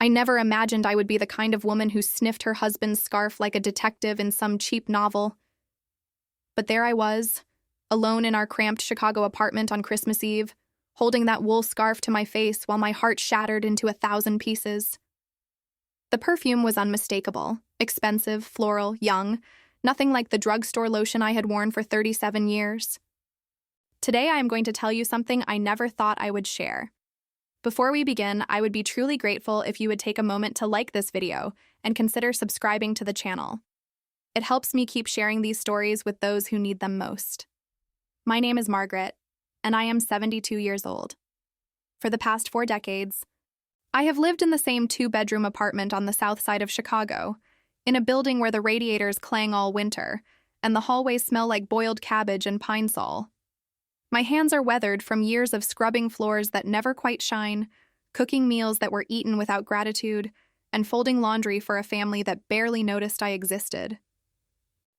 I never imagined I would be the kind of woman who sniffed her husband's scarf like a detective in some cheap novel. But there I was, alone in our cramped Chicago apartment on Christmas Eve, holding that wool scarf to my face while my heart shattered into 1,000 pieces. The perfume was unmistakable, expensive, floral, young, nothing like the drugstore lotion I had worn for 37 years. Today I am going to tell you something I never thought I would share. Before we begin, I would be truly grateful if you would take a moment to like this video and consider subscribing to the channel. It helps me keep sharing these stories with those who need them most. My name is Margaret, and I am 72 years old. For the past 4 decades, I have lived in the same 2-bedroom apartment on the south side of Chicago, in a building where the radiators clang all winter, and the hallways smell like boiled cabbage and pine sol. My hands are weathered from years of scrubbing floors that never quite shine, cooking meals that were eaten without gratitude, and folding laundry for a family that barely noticed I existed.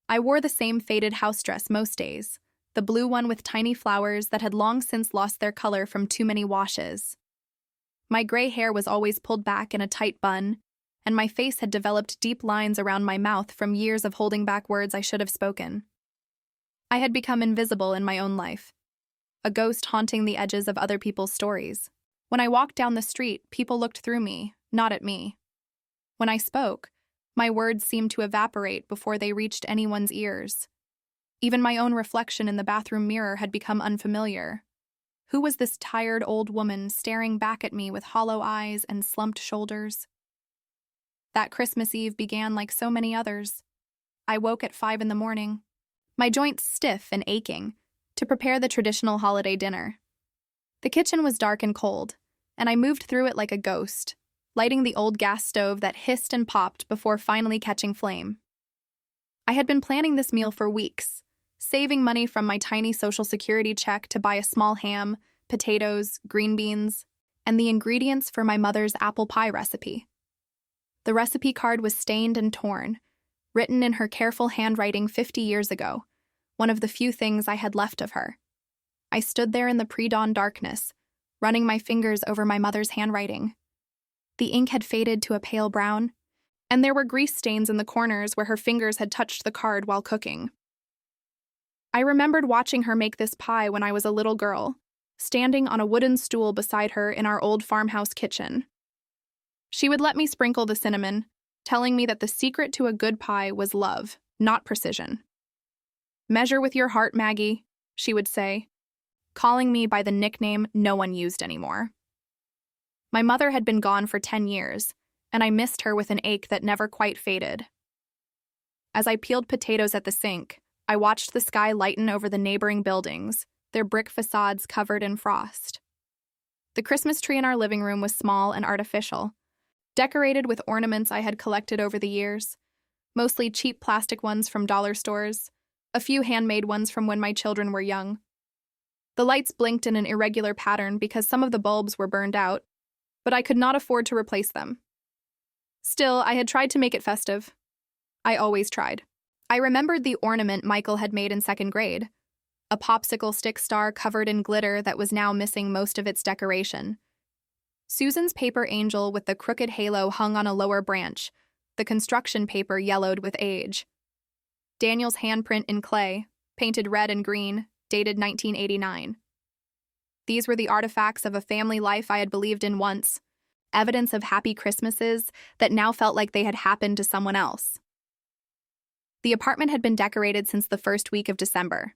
I wore the same faded house dress most days, the blue one with tiny flowers that had long since lost their color from too many washes. My gray hair was always pulled back in a tight bun, and my face had developed deep lines around my mouth from years of holding back words I should have spoken. I had become invisible in my own life, a ghost haunting the edges of other people's stories. When I walked down the street, people looked through me, not at me. When I spoke, my words seemed to evaporate before they reached anyone's ears. Even my own reflection in the bathroom mirror had become unfamiliar. Who was this tired old woman staring back at me with hollow eyes and slumped shoulders? That Christmas Eve began like so many others. I woke at 5 a.m, my joints stiff and aching, to prepare the traditional holiday dinner. The kitchen was dark and cold, and I moved through it like a ghost, lighting the old gas stove that hissed and popped before finally catching flame. I had been planning this meal for weeks, saving money from my tiny Social Security check to buy a small ham, potatoes, green beans, and the ingredients for my mother's apple pie recipe. The recipe card was stained and torn, written in her careful handwriting 50 years ago, one of the few things I had left of her. I stood there in the pre-dawn darkness, running my fingers over my mother's handwriting. The ink had faded to a pale brown, and there were grease stains in the corners where her fingers had touched the card while cooking. I remembered watching her make this pie when I was a little girl, standing on a wooden stool beside her in our old farmhouse kitchen. She would let me sprinkle the cinnamon, telling me that the secret to a good pie was love, not precision. "Measure with your heart, Maggie," she would say, calling me by the nickname no one used anymore. My mother had been gone for 10 years, and I missed her with an ache that never quite faded. As I peeled potatoes at the sink, I watched the sky lighten over the neighboring buildings, their brick facades covered in frost. The Christmas tree in our living room was small and artificial, decorated with ornaments I had collected over the years, mostly cheap plastic ones from dollar stores, a few handmade ones from when my children were young. The lights blinked in an irregular pattern because some of the bulbs were burned out, but I could not afford to replace them. Still, I had tried to make it festive. I always tried. I remembered the ornament Michael had made in 2nd grade, a popsicle stick star covered in glitter that was now missing most of its decoration. Susan's paper angel with the crooked halo hung on a lower branch, the construction paper yellowed with age. Daniel's handprint in clay, painted red and green, dated 1989. These were the artifacts of a family life I had believed in once, evidence of happy Christmases that now felt like they had happened to someone else. The apartment had been decorated since the first week of December.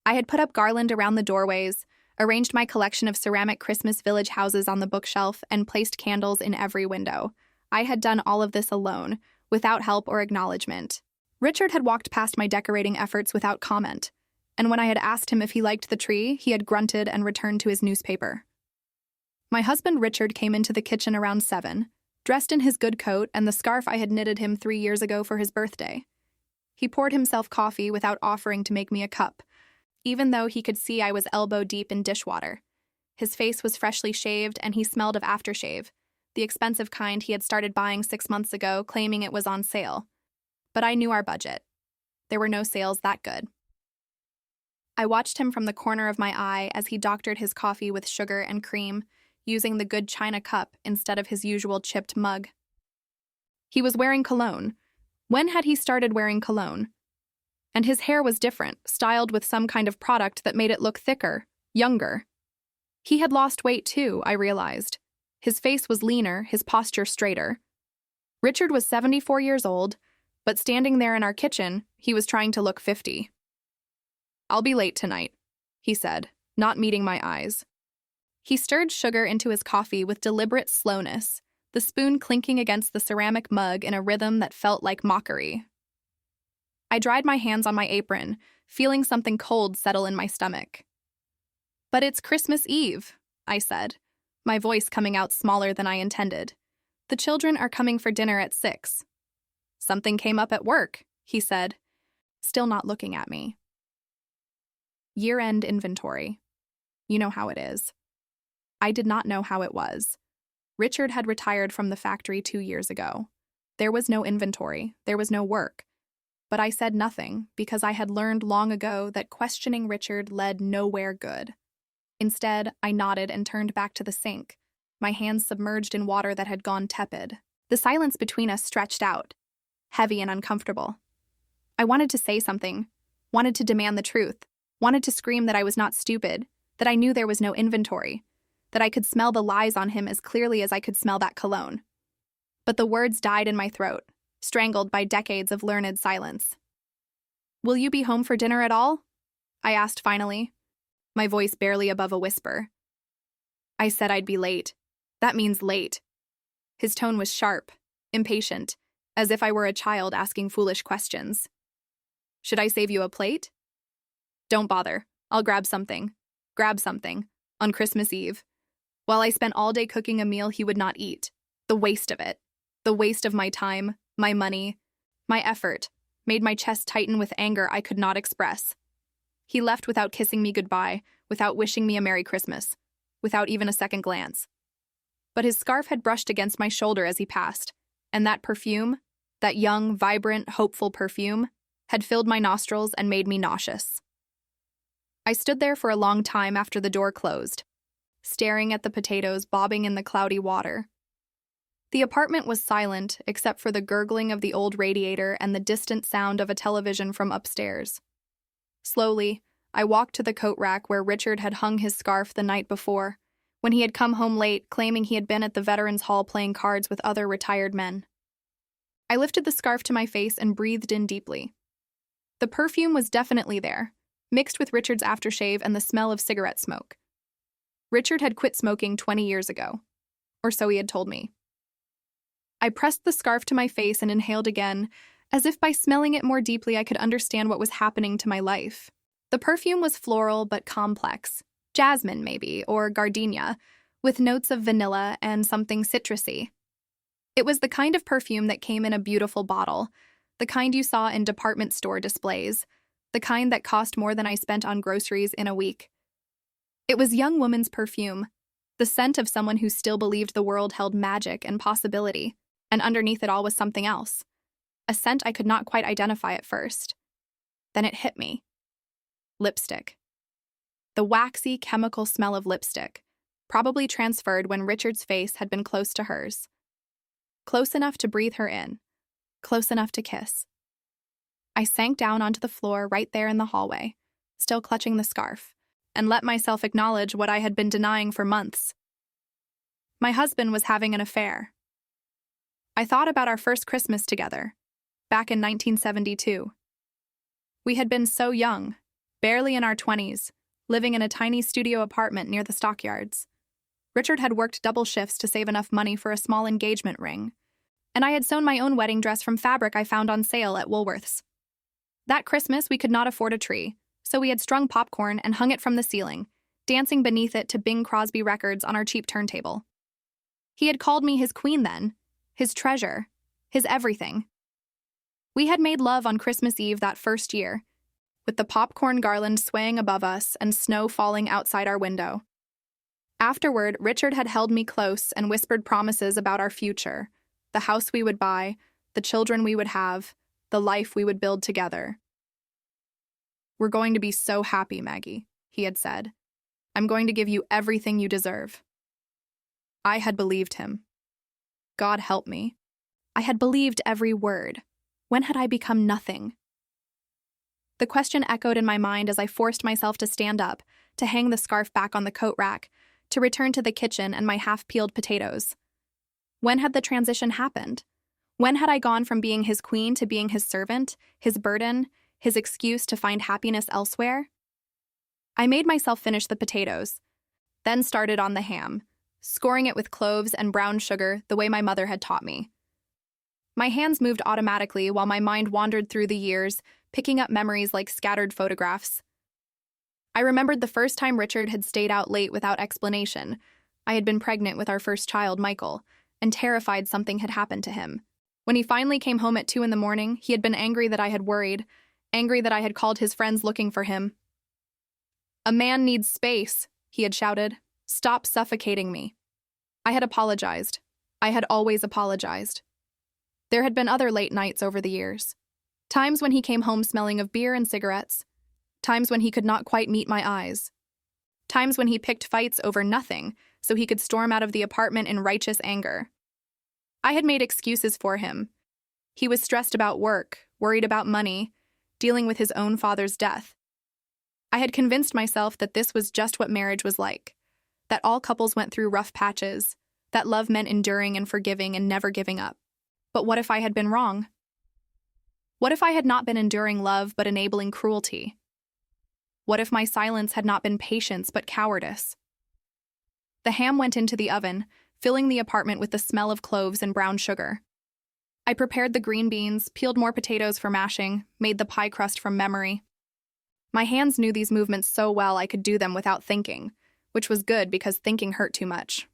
I had put up garland around the doorways, arranged my collection of ceramic Christmas Village houses on the bookshelf, and placed candles in every window. I had done all of this alone, without help or acknowledgement. Richard had walked past my decorating efforts without comment, and when I had asked him if he liked the tree, he had grunted and returned to his newspaper. My husband Richard came into the kitchen around 7, dressed in his good coat and the scarf I had knitted him 3 years ago for his birthday. He poured himself coffee without offering to make me a cup, even though he could see I was elbow-deep in dishwater. His face was freshly shaved, and he smelled of aftershave, the expensive kind he had started buying 6 months ago, claiming it was on sale. But I knew our budget. There were no sales that good. I watched him from the corner of my eye as he doctored his coffee with sugar and cream, using the good china cup instead of his usual chipped mug. He was wearing cologne. When had he started wearing cologne? And his hair was different, styled with some kind of product that made it look thicker, younger. He had lost weight too, I realized. His face was leaner, his posture straighter. Richard was 74 years old, but standing there in our kitchen, he was trying to look 50. "I'll be late tonight," he said, not meeting my eyes. He stirred sugar into his coffee with deliberate slowness, the spoon clinking against the ceramic mug in a rhythm that felt like mockery. I dried my hands on my apron, feeling something cold settle in my stomach. "But it's Christmas Eve," I said, my voice coming out smaller than I intended. "The children are coming for dinner at 6. "Something came up at work," he said, still not looking at me. Year-end inventory. You know how it is. I did not know how it was. Richard had retired from the factory 2 years ago. There was no inventory, there was no work. But I said nothing because I had learned long ago that questioning Richard led nowhere good. Instead, I nodded and turned back to the sink, my hands submerged in water that had gone tepid. The silence between us stretched out, heavy and uncomfortable. I wanted to say something, wanted to demand the truth, wanted to scream that I was not stupid, that I knew there was no inventory, that I could smell the lies on him as clearly as I could smell that cologne. But the words died in my throat, strangled by decades of learned silence. "Will you be home for dinner at all?" I asked finally, my voice barely above a whisper. I said I'd be late. That means late. His tone was sharp, impatient, as if I were a child asking foolish questions. "Should I save you a plate?" "Don't bother. I'll grab something. Grab something. On Christmas Eve. While I spent all day cooking a meal he would not eat. The waste of it. The waste of my time, my money, my effort, made my chest tighten with anger I could not express. He left without kissing me goodbye, without wishing me a Merry Christmas, without even a second glance. But his scarf had brushed against my shoulder as he passed, and that perfume, that young, vibrant, hopeful perfume, had filled my nostrils and made me nauseous. I stood there for a long time after the door closed, staring at the potatoes bobbing in the cloudy water. The apartment was silent except for the gurgling of the old radiator and the distant sound of a television from upstairs. Slowly, I walked to the coat rack where Richard had hung his scarf the night before, when he had come home late claiming he had been at the Veterans Hall playing cards with other retired men. I lifted the scarf to my face and breathed in deeply. The perfume was definitely there, mixed with Richard's aftershave and the smell of cigarette smoke. Richard had quit smoking 20 years ago, or so he had told me. I pressed the scarf to my face and inhaled again, as if by smelling it more deeply I could understand what was happening to my life. The perfume was floral but complex, jasmine maybe, or gardenia, with notes of vanilla and something citrusy. It was the kind of perfume that came in a beautiful bottle, the kind you saw in department store displays, the kind that cost more than I spent on groceries in a week. It was young woman's perfume, the scent of someone who still believed the world held magic and possibility, and underneath it all was something else, a scent I could not quite identify at first. Then it hit me. Lipstick. The waxy, chemical smell of lipstick, probably transferred when Richard's face had been close to hers. Close enough to breathe her in, close enough to kiss. I sank down onto the floor right there in the hallway, still clutching the scarf, and let myself acknowledge what I had been denying for months. My husband was having an affair. I thought about our first Christmas together, back in 1972. We had been so young, barely in our 20s, living in a tiny studio apartment near the stockyards. Richard had worked double shifts to save enough money for a small engagement ring, and I had sewn my own wedding dress from fabric I found on sale at Woolworth's. That Christmas, we could not afford a tree, so we had strung popcorn and hung it from the ceiling, dancing beneath it to Bing Crosby records on our cheap turntable. He had called me his queen then, his treasure, his everything. We had made love on Christmas Eve that first year, with the popcorn garland swaying above us and snow falling outside our window. Afterward, Richard had held me close and whispered promises about our future, the house we would buy, the children we would have, the life we would build together. "We're going to be so happy, Maggie," he had said. "I'm going to give you everything you deserve." I had believed him. God help me. I had believed every word. When had I become nothing? The question echoed in my mind as I forced myself to stand up, to hang the scarf back on the coat rack, to return to the kitchen and my half-peeled potatoes. When had the transition happened? When had I gone from being his queen to being his servant, his burden, his excuse to find happiness elsewhere? I made myself finish the potatoes, then started on the ham, scoring it with cloves and brown sugar the way my mother had taught me. My hands moved automatically while my mind wandered through the years, picking up memories like scattered photographs. I remembered the first time Richard had stayed out late without explanation. I had been pregnant with our first child, Michael, and terrified something had happened to him. When he finally came home at 2 a.m, he had been angry that I had worried, angry that I had called his friends looking for him. "A man needs space," he had shouted. "Stop suffocating me." I had apologized. I had always apologized. There had been other late nights over the years. Times when he came home smelling of beer and cigarettes. Times when he could not quite meet my eyes. Times when he picked fights over nothing so he could storm out of the apartment in righteous anger. I had made excuses for him. He was stressed about work, worried about money, dealing with his own father's death. I had convinced myself that this was just what marriage was like, that all couples went through rough patches, that love meant enduring and forgiving and never giving up. But what if I had been wrong? What if I had not been enduring love but enabling cruelty? What if my silence had not been patience but cowardice? The ham went into the oven, filling the apartment with the smell of cloves and brown sugar. I prepared the green beans, peeled more potatoes for mashing, made the pie crust from memory. My hands knew these movements so well I could do them without thinking, which was good because thinking hurt too much.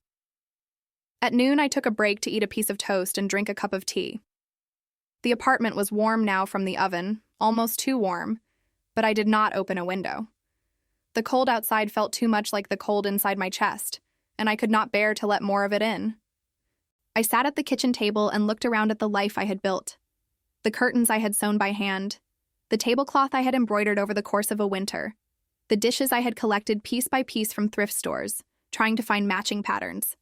At noon, I took a break to eat a piece of toast and drink a cup of tea. The apartment was warm now from the oven, almost too warm, but I did not open a window. The cold outside felt too much like the cold inside my chest, and I could not bear to let more of it in. I sat at the kitchen table and looked around at the life I had built. The curtains I had sewn by hand, the tablecloth I had embroidered over the course of a winter, the dishes I had collected piece by piece from thrift stores, trying to find matching patterns.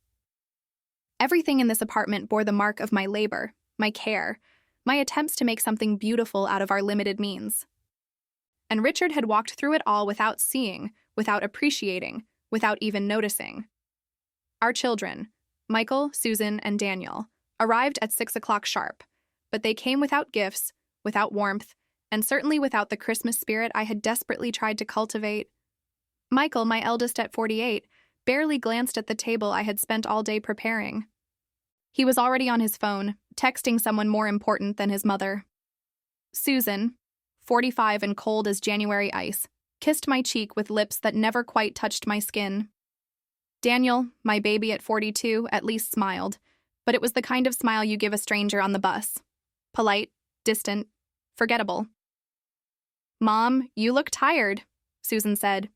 Everything in this apartment bore the mark of my labor, my care, my attempts to make something beautiful out of our limited means. And Richard had walked through it all without seeing, without appreciating, without even noticing. Our children, Michael, Susan, and Daniel, arrived at 6 o'clock sharp, but they came without gifts, without warmth, and certainly without the Christmas spirit I had desperately tried to cultivate. Michael, my eldest at 48, barely glanced at the table I had spent all day preparing. He was already on his phone, texting someone more important than his mother. Susan, 45 and cold as January ice, kissed my cheek with lips that never quite touched my skin. Daniel, my baby at 42, at least smiled, but it was the kind of smile you give a stranger on the bus. Polite, distant, forgettable. "Mom, you look tired," Susan said,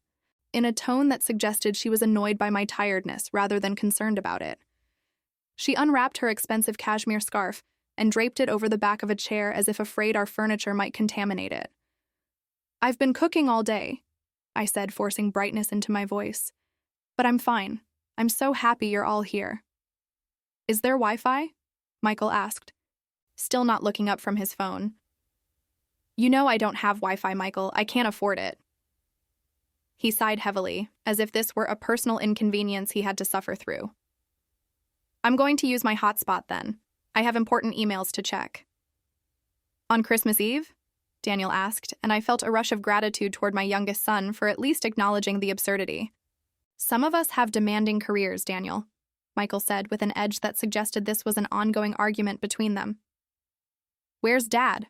in a tone that suggested she was annoyed by my tiredness rather than concerned about it. She unwrapped her expensive cashmere scarf and draped it over the back of a chair as if afraid our furniture might contaminate it. "I've been cooking all day," I said, forcing brightness into my voice. "But I'm fine. I'm so happy you're all here." "Is there Wi-Fi?" Michael asked, still not looking up from his phone. "You know I don't have Wi-Fi, Michael. I can't afford it." He sighed heavily, as if this were a personal inconvenience he had to suffer through. "I'm going to use my hotspot then. I have important emails to check." "On Christmas Eve?" Daniel asked, and I felt a rush of gratitude toward my youngest son for at least acknowledging the absurdity. "Some of us have demanding careers, Daniel," Michael said with an edge that suggested this was an ongoing argument between them. "Where's Dad?"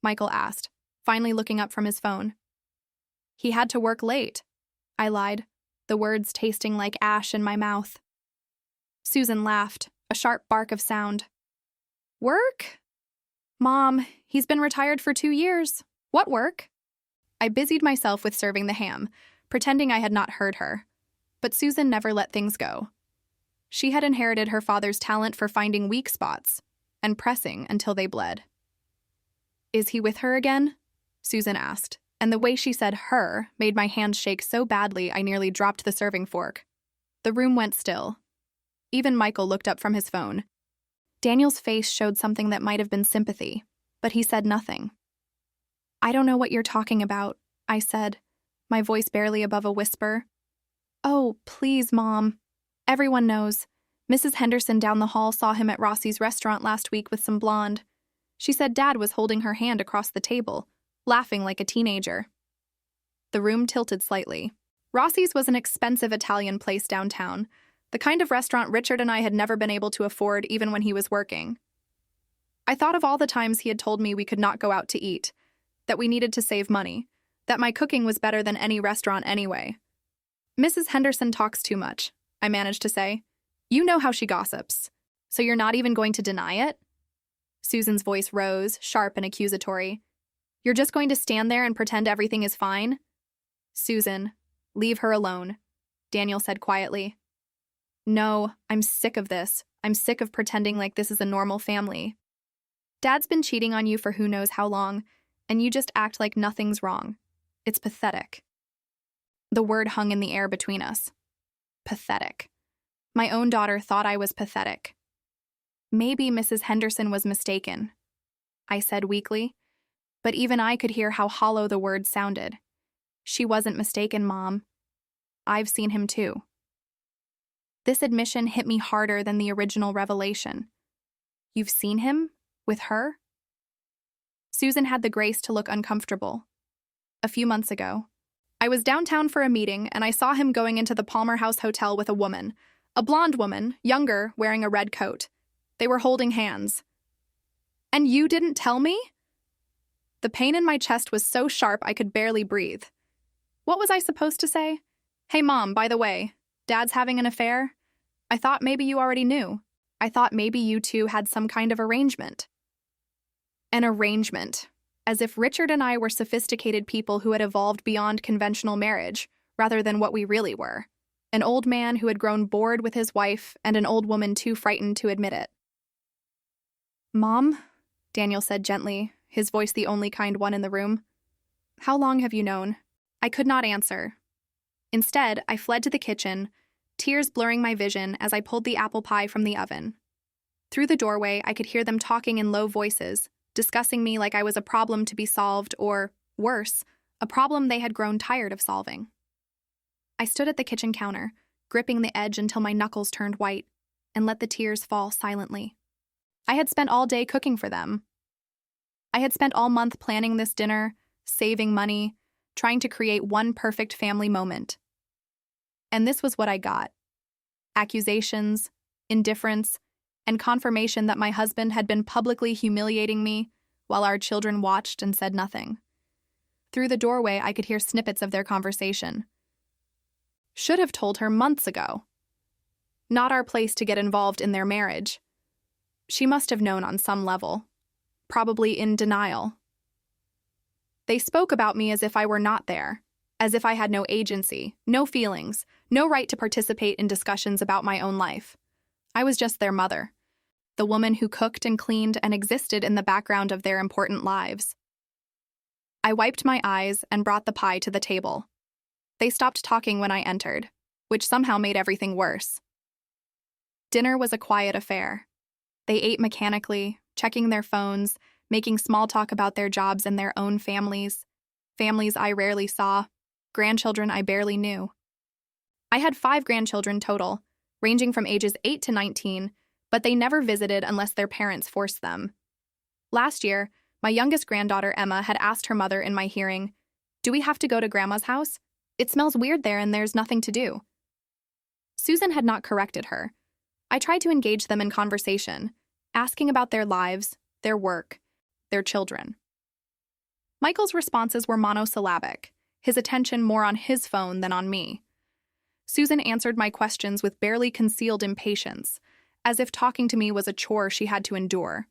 Michael asked, finally looking up from his phone. "He had to work late," I lied, the words tasting like ash in my mouth. Susan laughed, a sharp bark of sound. "Work? Mom, he's been retired for 2 years. What work?" I busied myself with serving the ham, pretending I had not heard her. But Susan never let things go. She had inherited her father's talent for finding weak spots and pressing until they bled. "Is he with her again?" Susan asked, and the way she said "her" made my hands shake so badly I nearly dropped the serving fork. The room went still. Even Michael looked up from his phone. Daniel's face showed something that might have been sympathy, but he said nothing. "I don't know what you're talking about," I said, my voice barely above a whisper. "Oh, please, Mom. Everyone knows. Mrs. Henderson down the hall saw him at Rossi's restaurant last week with some blonde. She said Dad was holding her hand across the table, laughing like a teenager." The room tilted slightly. Rossi's was an expensive Italian place downtown, the kind of restaurant Richard and I had never been able to afford even when he was working. I thought of all the times he had told me we could not go out to eat, that we needed to save money, that my cooking was better than any restaurant anyway. "Mrs. Henderson talks too much," I managed to say. "You know how she gossips. So you're not even going to deny it?" Susan's voice rose, sharp and accusatory. "You're just going to stand there and pretend everything is fine?" "Susan, leave her alone," Daniel said quietly. "No, I'm sick of this. I'm sick of pretending like this is a normal family. Dad's been cheating on you for who knows how long, and you just act like nothing's wrong. It's pathetic." The word hung in the air between us. Pathetic. My own daughter thought I was pathetic. "Maybe Mrs. Henderson was mistaken," I said weakly, but even I could hear how hollow the word sounded. "She wasn't mistaken, Mom. I've seen him too." This admission hit me harder than the original revelation. "You've seen him? With her?" Susan had the grace to look uncomfortable. "A few months ago, I was downtown for a meeting and I saw him going into the Palmer House Hotel with a woman, a blonde woman, younger, wearing a red coat. They were holding hands." "And you didn't tell me?" The pain in my chest was so sharp I could barely breathe. What was I supposed to say? "Hey, Mom, by the way, Dad's having an affair? I thought maybe you already knew. I thought maybe you two had some kind of arrangement." An arrangement. As if Richard and I were sophisticated people who had evolved beyond conventional marriage, rather than what we really were. An old man who had grown bored with his wife and an old woman too frightened to admit it. "Mom," Daniel said gently, his voice the only kind one in the room. "How long have you known?" I could not answer. Instead, I fled to the kitchen, tears blurring my vision as I pulled the apple pie from the oven. Through the doorway, I could hear them talking in low voices, discussing me like I was a problem to be solved or, worse, a problem they had grown tired of solving. I stood at the kitchen counter, gripping the edge until my knuckles turned white, and let the tears fall silently. I had spent all day cooking for them. I had spent all month planning this dinner, saving money, trying to create one perfect family moment. And this was what I got. Accusations, indifference, and confirmation that my husband had been publicly humiliating me while our children watched and said nothing. Through the doorway, I could hear snippets of their conversation. Should have told her months ago. Not our place to get involved in their marriage. She must have known on some level. Probably in denial. They spoke about me as if I were not there, as if I had no agency, no feelings, no right to participate in discussions about my own life. I was just their mother, the woman who cooked and cleaned and existed in the background of their important lives. I wiped my eyes and brought the pie to the table. They stopped talking when I entered, which somehow made everything worse. Dinner was a quiet affair. They ate mechanically, checking their phones, making small talk about their jobs and their own families I rarely saw, grandchildren I barely knew. I had 5 grandchildren total, ranging from ages 8 to 19, but they never visited unless their parents forced them. Last year, my youngest granddaughter Emma had asked her mother in my hearing, "Do we have to go to Grandma's house? It smells weird there and there's nothing to do." Susan had not corrected her. I tried to engage them in conversation, asking about their lives, their work, their children. Michael's responses were monosyllabic, his attention more on his phone than on me. Susan answered my questions with barely concealed impatience, as if talking to me was a chore she had to endure.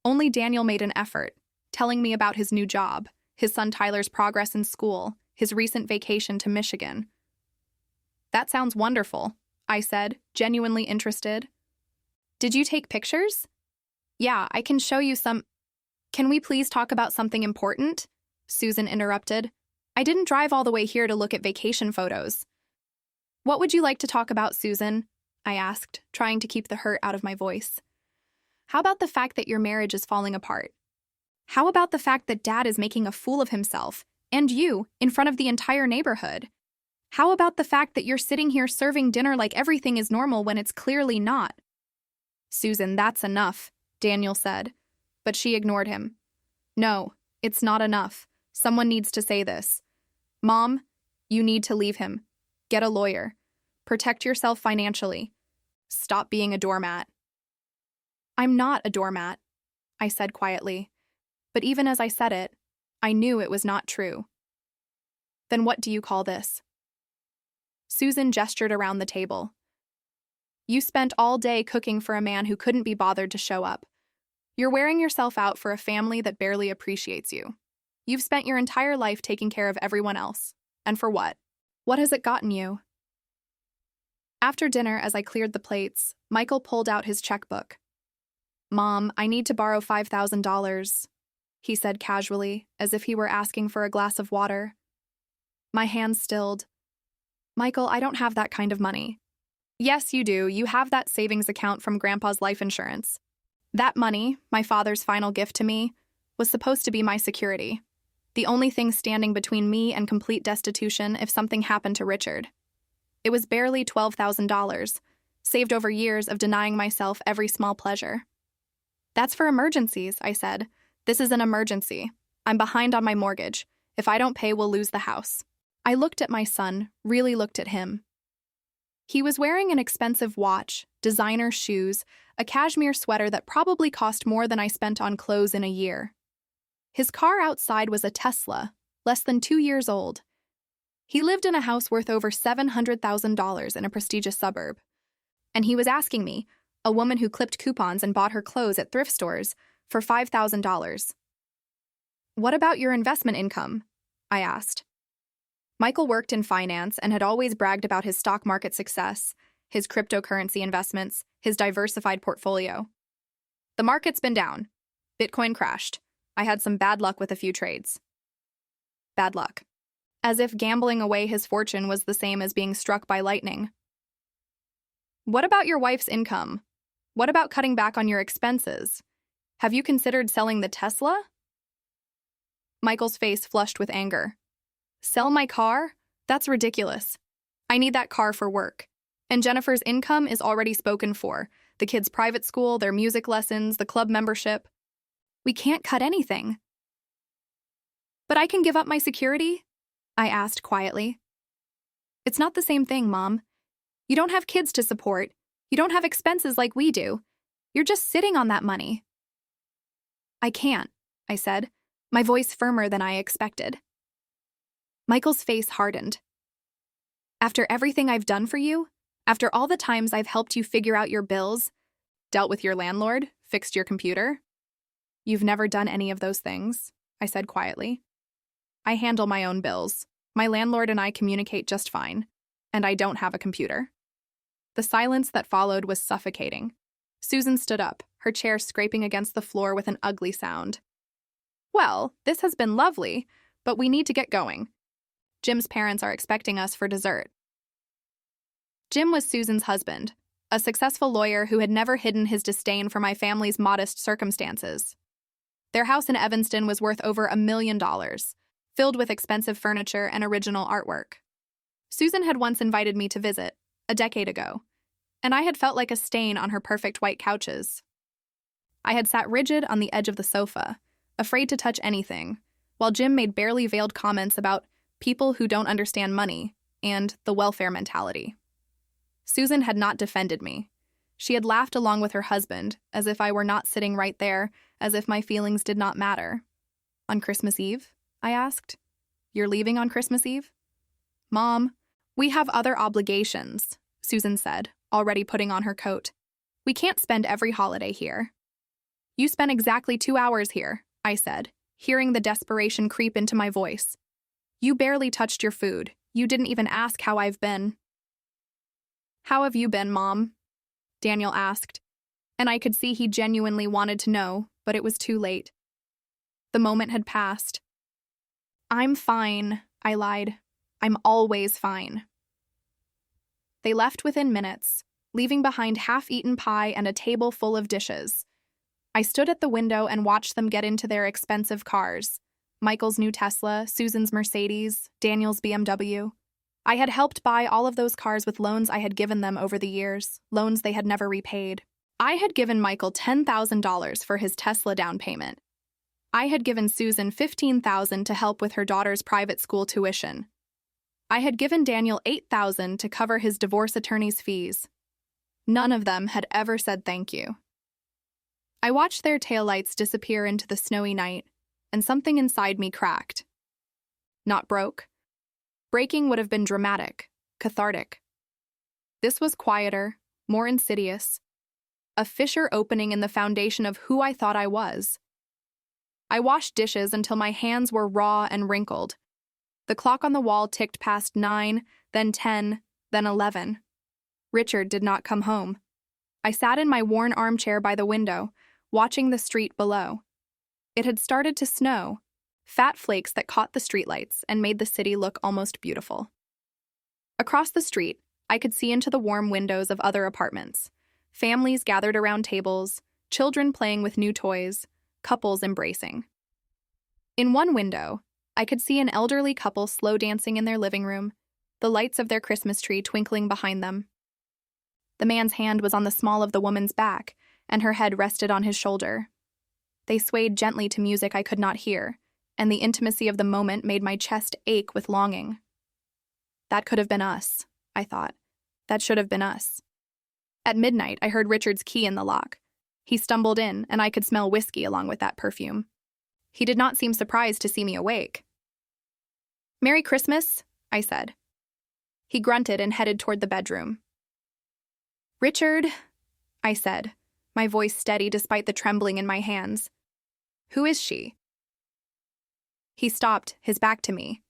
Only Daniel made an effort, telling me about his new job, his son Tyler's progress in school, his recent vacation to Michigan. "That sounds wonderful," I said, genuinely interested. "Did you take pictures?" "Yeah, I can show you some." "Can we please talk about something important?" Susan interrupted. "I didn't drive all the way here to look at vacation photos." "What would you like to talk about, Susan?" I asked, trying to keep the hurt out of my voice. How about the fact that your marriage is falling apart? How about the fact that Dad is making a fool of himself, and you, in front of the entire neighborhood? How about the fact that you're sitting here serving dinner like everything is normal when it's clearly not? Susan, that's enough, Daniel said, but she ignored him. No, it's not enough. Someone needs to say this. Mom, you need to leave him. Get a lawyer. Protect yourself financially. Stop being a doormat. I'm not a doormat, I said quietly. But even as I said it, I knew it was not true. Then what do you call this? Susan gestured around the table. You spent all day cooking for a man who couldn't be bothered to show up. You're wearing yourself out for a family that barely appreciates you. You've spent your entire life taking care of everyone else. And for what? What has it gotten you? After dinner, as I cleared the plates, Michael pulled out his checkbook. Mom, I need to borrow $5,000, he said casually, as if he were asking for a glass of water. My hands stilled. Michael, I don't have that kind of money. Yes, you do. You have that savings account from Grandpa's life insurance. That money, my father's final gift to me, was supposed to be my security. The only thing standing between me and complete destitution if something happened to Richard. It was barely $12,000, saved over years of denying myself every small pleasure. That's for emergencies, I said. This is an emergency. I'm behind on my mortgage. If I don't pay, we'll lose the house. I looked at my son, really looked at him. He was wearing an expensive watch, designer shoes, a cashmere sweater that probably cost more than I spent on clothes in a year. His car outside was a Tesla, less than 2 years old. He lived in a house worth over $700,000 in a prestigious suburb. And he was asking me, a woman who clipped coupons and bought her clothes at thrift stores, for $5,000. What about your investment income? I asked. Michael worked in finance and had always bragged about his stock market success, his cryptocurrency investments, his diversified portfolio. The market's been down. Bitcoin crashed. I had some bad luck with a few trades. Bad luck. As if gambling away his fortune was the same as being struck by lightning. What about your wife's income? What about cutting back on your expenses? Have you considered selling the Tesla? Michael's face flushed with anger. Sell my car? That's ridiculous. I need that car for work. And Jennifer's income is already spoken for. The kids' private school, their music lessons, the club membership. We can't cut anything. But I can give up my security? I asked quietly. It's not the same thing, Mom. You don't have kids to support. You don't have expenses like we do. You're just sitting on that money. I can't, I said, my voice firmer than I expected. Michael's face hardened. After everything I've done for you, after all the times I've helped you figure out your bills, dealt with your landlord, fixed your computer, you've never done any of those things, I said quietly. I handle my own bills. My landlord and I communicate just fine, and I don't have a computer. The silence that followed was suffocating. Susan stood up, her chair scraping against the floor with an ugly sound. Well, this has been lovely, but we need to get going. Jim's parents are expecting us for dessert. Jim was Susan's husband, a successful lawyer who had never hidden his disdain for my family's modest circumstances. Their house in Evanston was worth over $1 million, filled with expensive furniture and original artwork. Susan had once invited me to visit, a decade ago, and I had felt like a stain on her perfect white couches. I had sat rigid on the edge of the sofa, afraid to touch anything, while Jim made barely veiled comments about people who don't understand money and the welfare mentality. Susan had not defended me. She had laughed along with her husband, as if I were not sitting right there, as if my feelings did not matter. On Christmas Eve? I asked. You're leaving on Christmas Eve? Mom, we have other obligations, Susan said, already putting on her coat. We can't spend every holiday here. You spent exactly 2 hours here, I said, hearing the desperation creep into my voice. You barely touched your food. You didn't even ask how I've been. How have you been, Mom? Daniel asked, and I could see he genuinely wanted to know, but it was too late. The moment had passed. I'm fine, I lied. I'm always fine. They left within minutes, leaving behind half-eaten pie and a table full of dishes. I stood at the window and watched them get into their expensive cars. Michael's new Tesla, Susan's Mercedes, Daniel's BMW. I had helped buy all of those cars with loans I had given them over the years, loans they had never repaid. I had given Michael $10,000 for his Tesla down payment. I had given Susan $15,000 to help with her daughter's private school tuition. I had given Daniel $8,000 to cover his divorce attorney's fees. None of them had ever said thank you. I watched their taillights disappear into the snowy night, and something inside me cracked. Not broke. Breaking would have been dramatic, cathartic. This was quieter, more insidious. A fissure opening in the foundation of who I thought I was. I washed dishes until my hands were raw and wrinkled. The clock on the wall ticked past 9, then 10, then 11. Richard did not come home. I sat in my worn armchair by the window, watching the street below. It had started to snow, fat flakes that caught the streetlights and made the city look almost beautiful. Across the street, I could see into the warm windows of other apartments. Families gathered around tables, children playing with new toys, couples embracing. In one window, I could see an elderly couple slow dancing in their living room, the lights of their Christmas tree twinkling behind them. The man's hand was on the small of the woman's back, and her head rested on his shoulder. They swayed gently to music I could not hear, and the intimacy of the moment made my chest ache with longing. That could have been us, I thought. That should have been us. At midnight, I heard Richard's key in the lock. He stumbled in, and I could smell whiskey along with that perfume. He did not seem surprised to see me awake. "Merry Christmas," I said. He grunted and headed toward the bedroom. "Richard," I said, my voice steady despite the trembling in my hands. "Who is she?" He stopped, his back to me.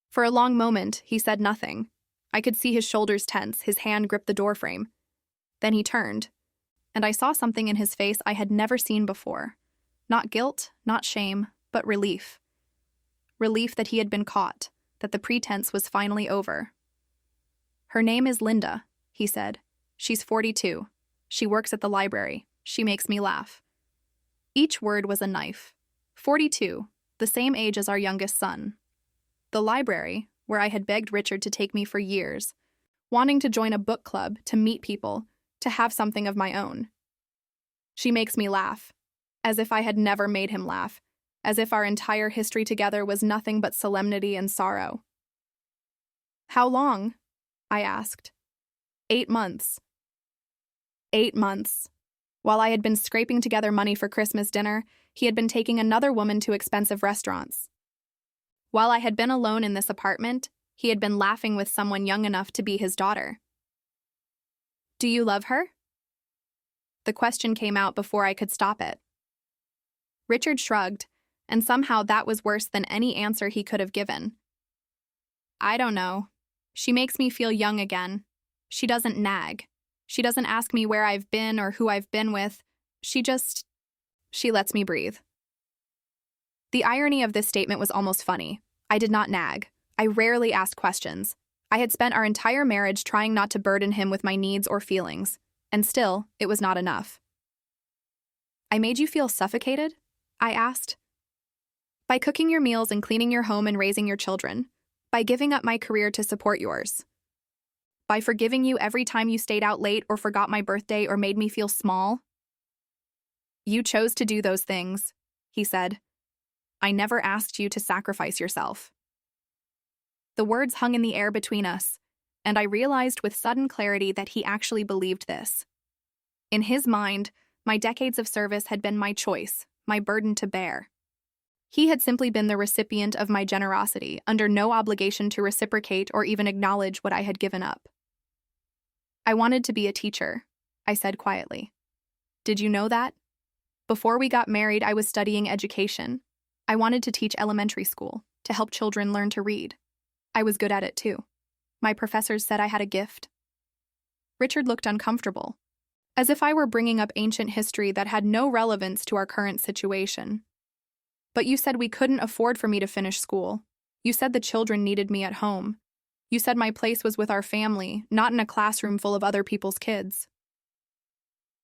For a long moment, he said nothing. I could see his shoulders tense, his hand grip the doorframe. Then he turned, and I saw something in his face I had never seen before. Not guilt, not shame, but relief. Relief that he had been caught, that the pretense was finally over. "Her name is Linda," he said. "She's 42. She works at the library. She makes me laugh." Each word was a knife. 42, the same age as our youngest son. The library, where I had begged Richard to take me for years, wanting to join a book club, to meet people, to have something of my own. She makes me laugh, as if I had never made him laugh, as if our entire history together was nothing but solemnity and sorrow. "How long?" I asked. 8 months. 8 months. While I had been scraping together money for Christmas dinner, he had been taking another woman to expensive restaurants. While I had been alone in this apartment, he had been laughing with someone young enough to be his daughter. "Do you love her?" The question came out before I could stop it. Richard shrugged, and somehow that was worse than any answer he could have given. "I don't know. She makes me feel young again. She doesn't nag. She doesn't ask me where I've been or who I've been with. She lets me breathe." The irony of this statement was almost funny. I did not nag. I rarely asked questions. I had spent our entire marriage trying not to burden him with my needs or feelings, and still, it was not enough. "I made you feel suffocated?" I asked. "By cooking your meals and cleaning your home and raising your children. By giving up my career to support yours. By forgiving you every time you stayed out late or forgot my birthday or made me feel small." "You chose to do those things," he said. "I never asked you to sacrifice yourself." The words hung in the air between us, and I realized with sudden clarity that he actually believed this. In his mind, my decades of service had been my choice, my burden to bear. He had simply been the recipient of my generosity, under no obligation to reciprocate or even acknowledge what I had given up. "I wanted to be a teacher," I said quietly. "Did you know that? Before we got married, I was studying education. I wanted to teach elementary school, to help children learn to read. I was good at it too. My professors said I had a gift." Richard looked uncomfortable, as if I were bringing up ancient history that had no relevance to our current situation. "But you said we couldn't afford for me to finish school. You said the children needed me at home. You said my place was with our family, not in a classroom full of other people's kids.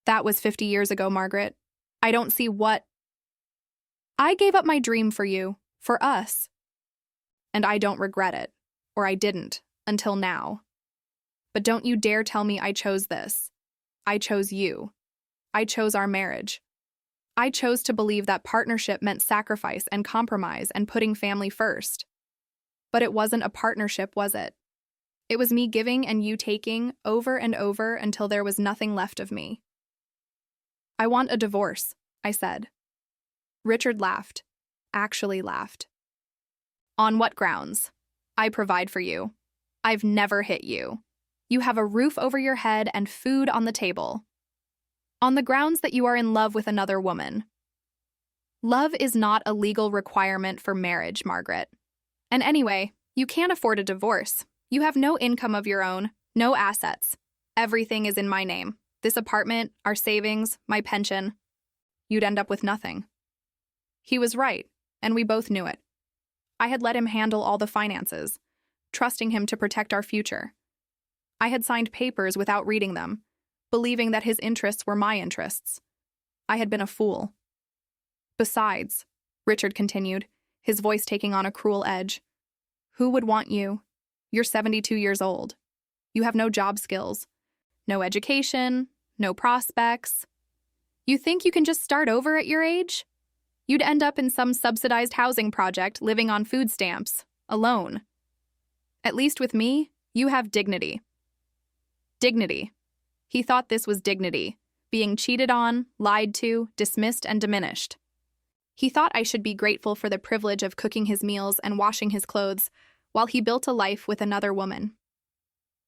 That was 50 years ago, Margaret. I don't see what. I gave up my dream for you, for us. And I don't regret it, or I didn't, until now. But don't you dare tell me I chose this. I chose you. I chose our marriage. I chose to believe that partnership meant sacrifice and compromise and putting family first. But it wasn't a partnership, was it? It was me giving and you taking over and over until there was nothing left of me. I want a divorce, I said. Richard laughed. Actually laughed. On what grounds? I provide for you. I've never hit you. You have a roof over your head and food on the table. On the grounds that you are in love with another woman. Love is not a legal requirement for marriage, Margaret. And anyway, you can't afford a divorce. You have no income of your own, no assets. Everything is in my name. This apartment, our savings, my pension. You'd end up with nothing. He was right, and we both knew it. I had let him handle all the finances, trusting him to protect our future. I had signed papers without reading them, believing that his interests were my interests. I had been a fool. Besides, Richard continued, his voice taking on a cruel edge, who would want you? You're 72 years old. You have no job skills, no education, no prospects. You think you can just start over at your age? You'd end up in some subsidized housing project living on food stamps, alone. At least with me, you have dignity. Dignity. He thought this was dignity, being cheated on, lied to, dismissed, and diminished. He thought I should be grateful for the privilege of cooking his meals and washing his clothes while he built a life with another woman.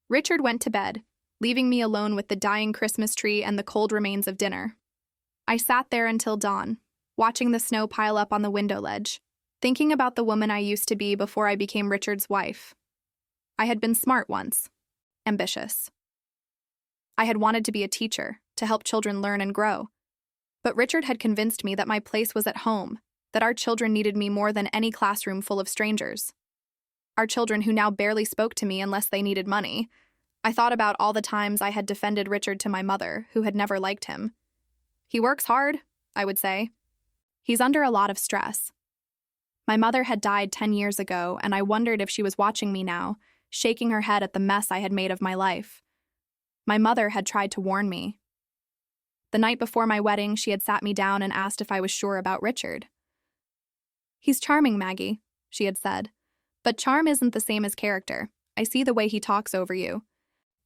Richard went to bed, leaving me alone with the dying Christmas tree and the cold remains of dinner. I sat there until dawn, watching the snow pile up on the window ledge, thinking about the woman I used to be before I became Richard's wife. I had been smart once, ambitious. I had wanted to be a teacher, to help children learn and grow. But Richard had convinced me that my place was at home, that our children needed me more than any classroom full of strangers. Our children who now barely spoke to me unless they needed money. I thought about all the times I had defended Richard to my mother, who had never liked him. He works hard, I would say. He's under a lot of stress. My mother had died 10 years ago, and I wondered if she was watching me now, shaking her head at the mess I had made of my life. My mother had tried to warn me. The night before my wedding, she had sat me down and asked if I was sure about Richard. He's charming, Maggie, she had said. But charm isn't the same as character. I see the way he talks over you.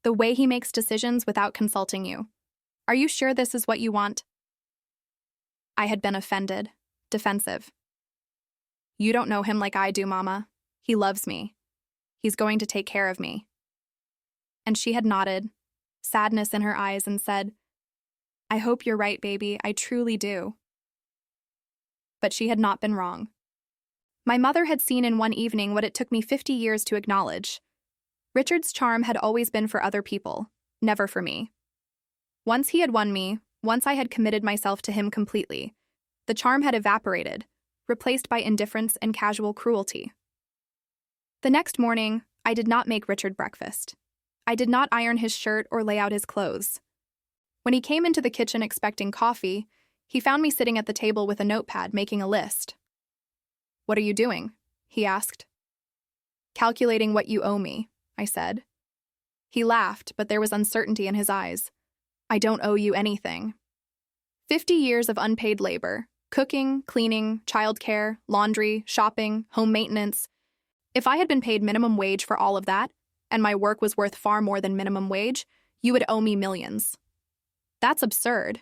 The way he makes decisions without consulting you. Are you sure this is what you want? I had been offended, defensive. You don't know him like I do, Mama. He loves me. He's going to take care of me. And she had nodded, sadness in her eyes, and said, I hope you're right, baby. I truly do. But she had not been wrong. My mother had seen in one evening what it took me 50 years to acknowledge. Richard's charm had always been for other people, never for me. Once he had won me, once I had committed myself to him completely, the charm had evaporated, replaced by indifference and casual cruelty. The next morning, I did not make Richard breakfast. I did not iron his shirt or lay out his clothes. When he came into the kitchen expecting coffee, he found me sitting at the table with a notepad making a list. What are you doing? He asked. Calculating what you owe me, I said. He laughed, but there was uncertainty in his eyes. I don't owe you anything. 50 years of unpaid labor, cooking, cleaning, childcare, laundry, shopping, home maintenance. If I had been paid minimum wage for all of that, and my work was worth far more than minimum wage, you would owe me millions. That's absurd.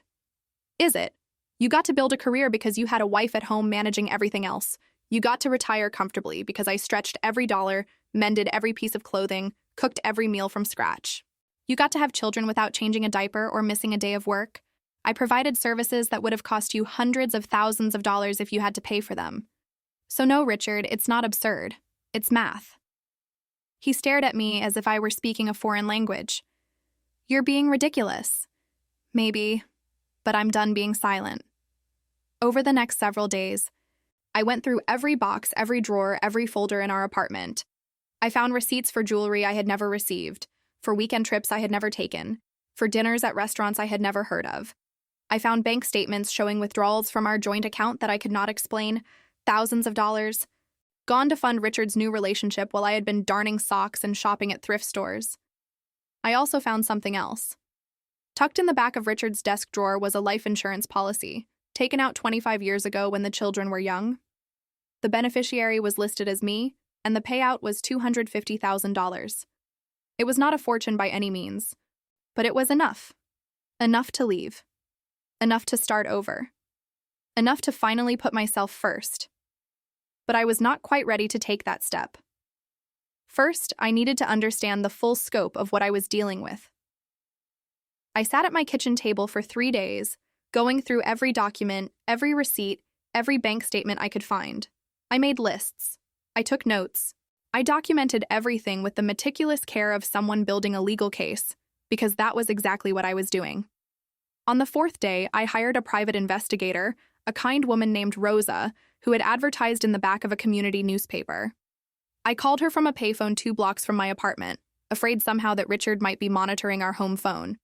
Is it? You got to build a career because you had a wife at home managing everything else. You got to retire comfortably because I stretched every dollar, mended every piece of clothing, cooked every meal from scratch. You got to have children without changing a diaper or missing a day of work. I provided services that would have cost you hundreds of thousands of dollars if you had to pay for them. So no, Richard, it's not absurd. It's math. He stared at me as if I were speaking a foreign language. You're being ridiculous. Maybe, but I'm done being silent. Over the next several days, I went through every box, every drawer, every folder in our apartment. I found receipts for jewelry I had never received, for weekend trips I had never taken, for dinners at restaurants I had never heard of. I found bank statements showing withdrawals from our joint account that I could not explain, thousands of dollars, gone to fund Richard's new relationship while I had been darning socks and shopping at thrift stores. I also found something else. Tucked in the back of Richard's desk drawer was a life insurance policy, taken out 25 years ago when the children were young. The beneficiary was listed as me, and the payout was $250,000. It was not a fortune by any means, but it was enough. Enough to leave. Enough to start over. Enough to finally put myself first. But I was not quite ready to take that step. First, I needed to understand the full scope of what I was dealing with. I sat at my kitchen table for 3 days, going through every document, every receipt, every bank statement I could find. I made lists. I took notes. I documented everything with the meticulous care of someone building a legal case, because that was exactly what I was doing. On the 4th day, I hired a private investigator, a kind woman named Rosa, who had advertised in the back of a community newspaper. I called her from a payphone 2 blocks from my apartment, afraid somehow that Richard might be monitoring our home phone.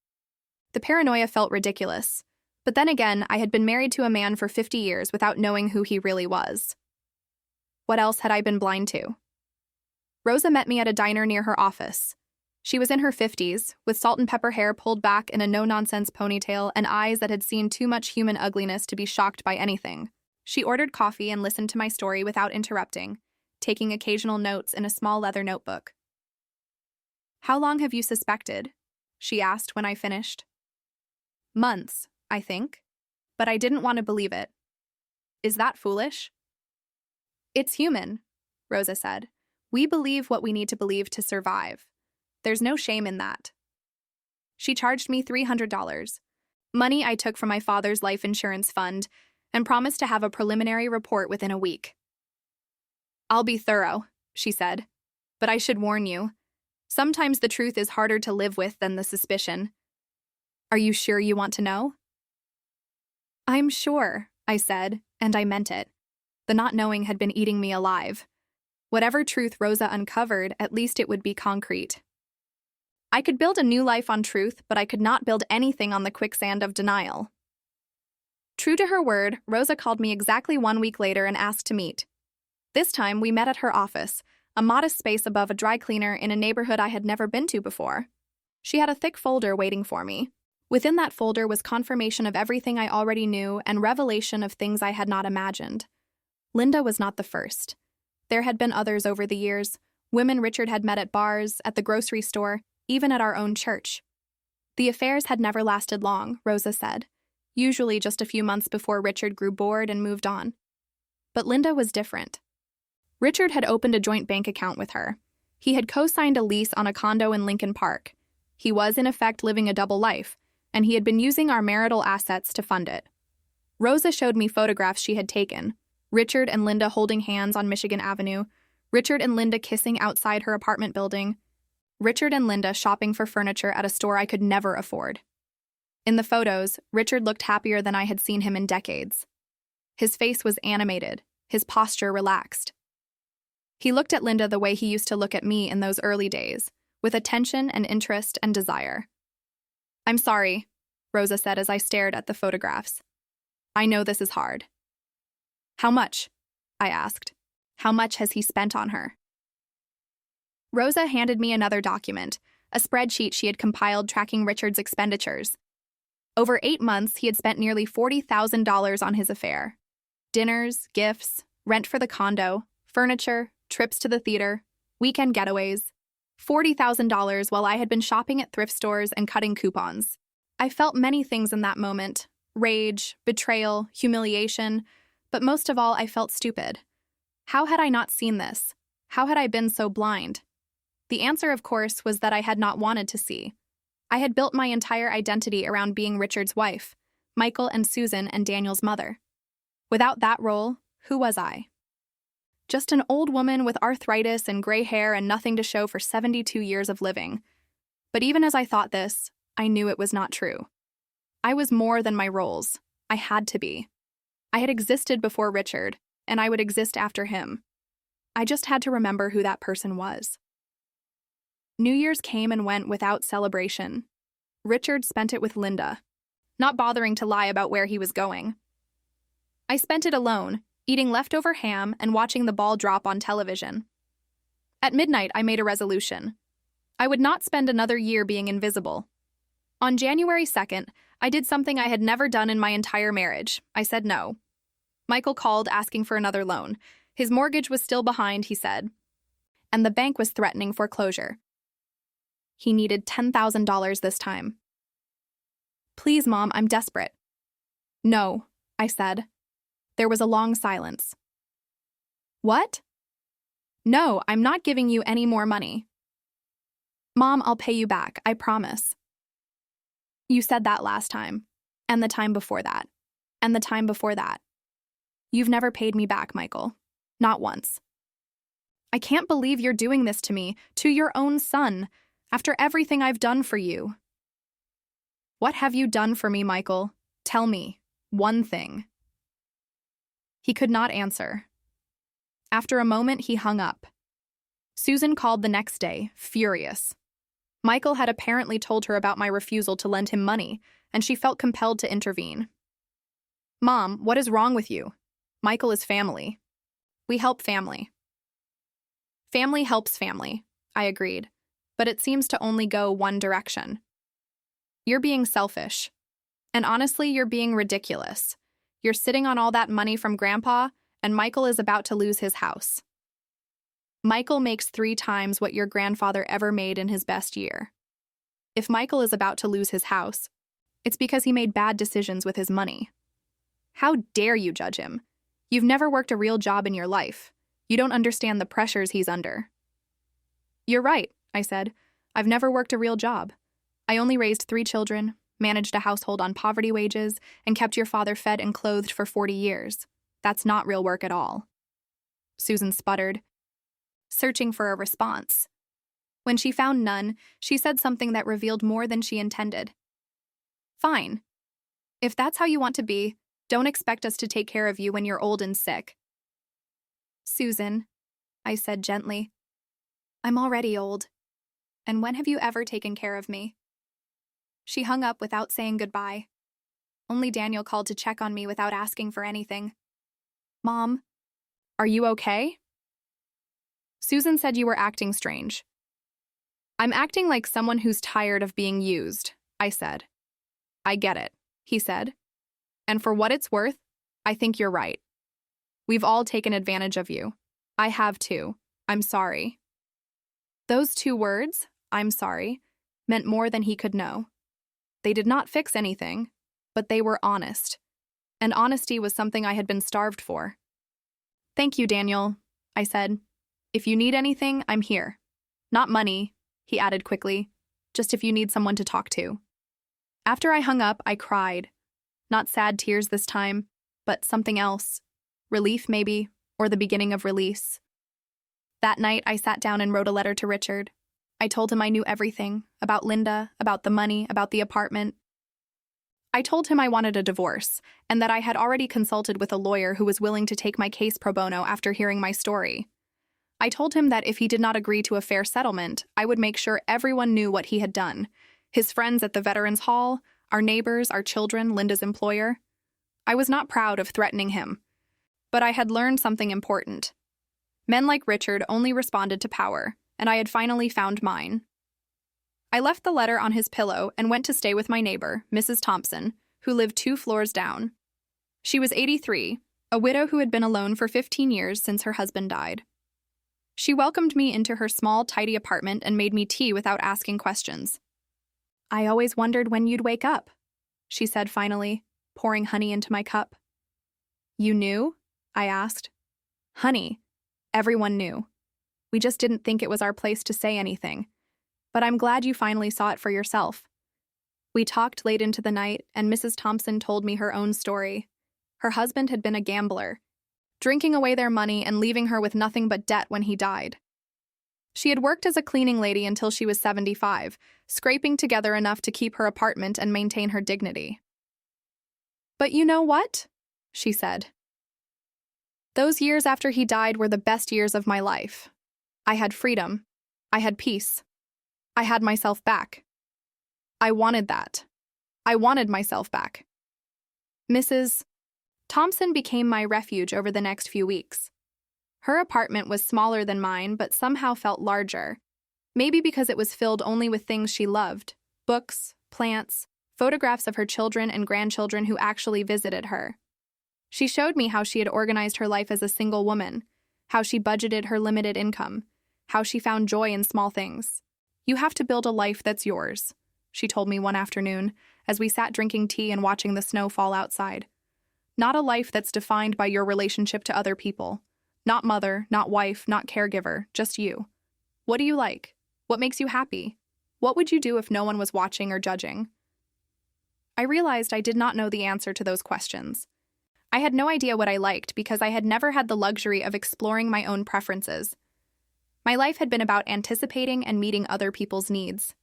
The paranoia felt ridiculous, but then again, I had been married to a man for 50 years without knowing who he really was. What else had I been blind to? Rosa met me at a diner near her office. She was in her 50s, with salt and pepper hair pulled back in a no-nonsense ponytail and eyes that had seen too much human ugliness to be shocked by anything. She ordered coffee and listened to my story without interrupting, taking occasional notes in a small leather notebook. "How long have you suspected?" she asked when I finished. "Months, I think. But I didn't want to believe it." "Is that foolish?" "It's human," Rosa said. "We believe what we need to believe to survive. There's no shame in that." She charged me $300, money I took from my father's life insurance fund, and promised to have a preliminary report within a week. "I'll be thorough," she said, "but I should warn you. Sometimes the truth is harder to live with than the suspicion. Are you sure you want to know?" "I'm sure," I said, and I meant it. The not knowing had been eating me alive. Whatever truth Rosa uncovered, at least it would be concrete. I could build a new life on truth, but I could not build anything on the quicksand of denial. True to her word, Rosa called me exactly 1 week later and asked to meet. This time, we met at her office, a modest space above a dry cleaner in a neighborhood I had never been to before. She had a thick folder waiting for me. Within that folder was confirmation of everything I already knew and revelation of things I had not imagined. Linda was not the first. There had been others over the years, women Richard had met at bars, at the grocery store, even at our own church. The affairs had never lasted long, Rosa said, usually just a few months before Richard grew bored and moved on. But Linda was different. Richard had opened a joint bank account with her. He had co-signed a lease on a condo in Lincoln Park. He was, in effect, living a double life, and he had been using our marital assets to fund it. Rosa showed me photographs she had taken, Richard and Linda holding hands on Michigan Avenue, Richard and Linda kissing outside her apartment building, Richard and Linda shopping for furniture at a store I could never afford. In the photos, Richard looked happier than I had seen him in decades. His face was animated, his posture relaxed. He looked at Linda the way he used to look at me in those early days, with attention and interest and desire. "I'm sorry," Rosa said as I stared at the photographs. "I know this is hard." "How much?" I asked. "How much has he spent on her?" Rosa handed me another document, a spreadsheet she had compiled tracking Richard's expenditures. Over 8 months, he had spent nearly $40,000 on his affair. Dinners, gifts, rent for the condo, furniture, trips to the theater, weekend getaways. $40,000 while I had been shopping at thrift stores and cutting coupons. I felt many things in that moment: rage, betrayal, humiliation, but most of all, I felt stupid. How had I not seen this? How had I been so blind? The answer, of course, was that I had not wanted to see. I had built my entire identity around being Richard's wife, Michael and Susan and Daniel's mother. Without that role, who was I? Just an old woman with arthritis and gray hair and nothing to show for 72 years of living. But even as I thought this, I knew it was not true. I was more than my roles. I had to be. I had existed before Richard, and I would exist after him. I just had to remember who that person was. New Year's came and went without celebration. Richard spent it with Linda, not bothering to lie about where he was going. I spent it alone, eating leftover ham and watching the ball drop on television. At midnight, I made a resolution. I would not spend another year being invisible. On January 2nd, I did something I had never done in my entire marriage. I said no. Michael called asking for another loan. His mortgage was still behind, he said, and the bank was threatening foreclosure. He needed $10,000 this time. Please, Mom, I'm desperate. No, I said. There was a long silence. What? No, I'm not giving you any more money. Mom, I'll pay you back, I promise. You said that last time, and the time before that, and the time before that. You've never paid me back, Michael. Not once. I can't believe you're doing this to me, to your own son, after everything I've done for you. What have you done for me, Michael? Tell me. One thing. He could not answer. After a moment, he hung up. Susan called the next day, furious. Michael had apparently told her about my refusal to lend him money, and she felt compelled to intervene. Mom, what is wrong with you? Michael is family. We help family. Family helps family, I agreed, but it seems to only go one direction. You're being selfish. And honestly, you're being ridiculous. You're sitting on all that money from Grandpa, and Michael is about to lose his house. Michael makes 3 times what your grandfather ever made in his best year. If Michael is about to lose his house, it's because he made bad decisions with his money. How dare you judge him? You've never worked a real job in your life. You don't understand the pressures he's under. You're right, I said. I've never worked a real job. I only raised 3 children, managed a household on poverty wages, and kept your father fed and clothed for 40 years. That's not real work at all. Susan sputtered, searching for a response. When she found none, she said something that revealed more than she intended. Fine. If that's how you want to be, don't expect us to take care of you when you're old and sick. Susan, I said gently, I'm already old. And when have you ever taken care of me? She hung up without saying goodbye. Only Daniel called to check on me without asking for anything. Mom, are you okay? Susan said you were acting strange. I'm acting like someone who's tired of being used, I said. I get it, he said. And for what it's worth, I think you're right. We've all taken advantage of you. I have too. I'm sorry. Those 2 words, I'm sorry, meant more than he could know. They did not fix anything, but they were honest. And honesty was something I had been starved for. Thank you, Daniel, I said. If you need anything, I'm here. Not money, he added quickly, just if you need someone to talk to. After I hung up, I cried. Not sad tears this time, but something else. Relief, maybe, or the beginning of release. That night, I sat down and wrote a letter to Richard. I told him I knew everything, about Linda, about the money, about the apartment. I told him I wanted a divorce, and that I had already consulted with a lawyer who was willing to take my case pro bono after hearing my story. I told him that if he did not agree to a fair settlement, I would make sure everyone knew what he had done. His friends at the Veterans Hall, our neighbors, our children, Linda's employer. I was not proud of threatening him. But I had learned something important. Men like Richard only responded to power, and I had finally found mine. I left the letter on his pillow and went to stay with my neighbor, Mrs. Thompson, who lived 2 floors down. She was 83, a widow who had been alone for 15 years since her husband died. She welcomed me into her small, tidy apartment and made me tea without asking questions. I always wondered when you'd wake up, she said finally, pouring honey into my cup. You knew? I asked. Honey. Everyone knew. We just didn't think it was our place to say anything. But I'm glad you finally saw it for yourself. We talked late into the night, and Mrs. Thompson told me her own story. Her husband had been a gambler, drinking away their money and leaving her with nothing but debt when he died. She had worked as a cleaning lady until she was 75, scraping together enough to keep her apartment and maintain her dignity. But you know what? She said. Those years after he died were the best years of my life. I had freedom. I had peace. I had myself back. I wanted that. I wanted myself back. Mrs. Thompson became my refuge over the next few weeks. Her apartment was smaller than mine, but somehow felt larger. Maybe because it was filled only with things she loved: books, plants, photographs of her children and grandchildren who actually visited her. She showed me how she had organized her life as a single woman, how she budgeted her limited income, how she found joy in small things. "You have to build a life that's yours," she told me one afternoon as we sat drinking tea and watching the snow fall outside. "Not a life that's defined by your relationship to other people. Not mother, not wife, not caregiver, just you. What do you like? What makes you happy? What would you do if no one was watching or judging?" I realized I did not know the answer to those questions. I had no idea what I liked because I had never had the luxury of exploring my own preferences. My life had been about anticipating and meeting other people's needs.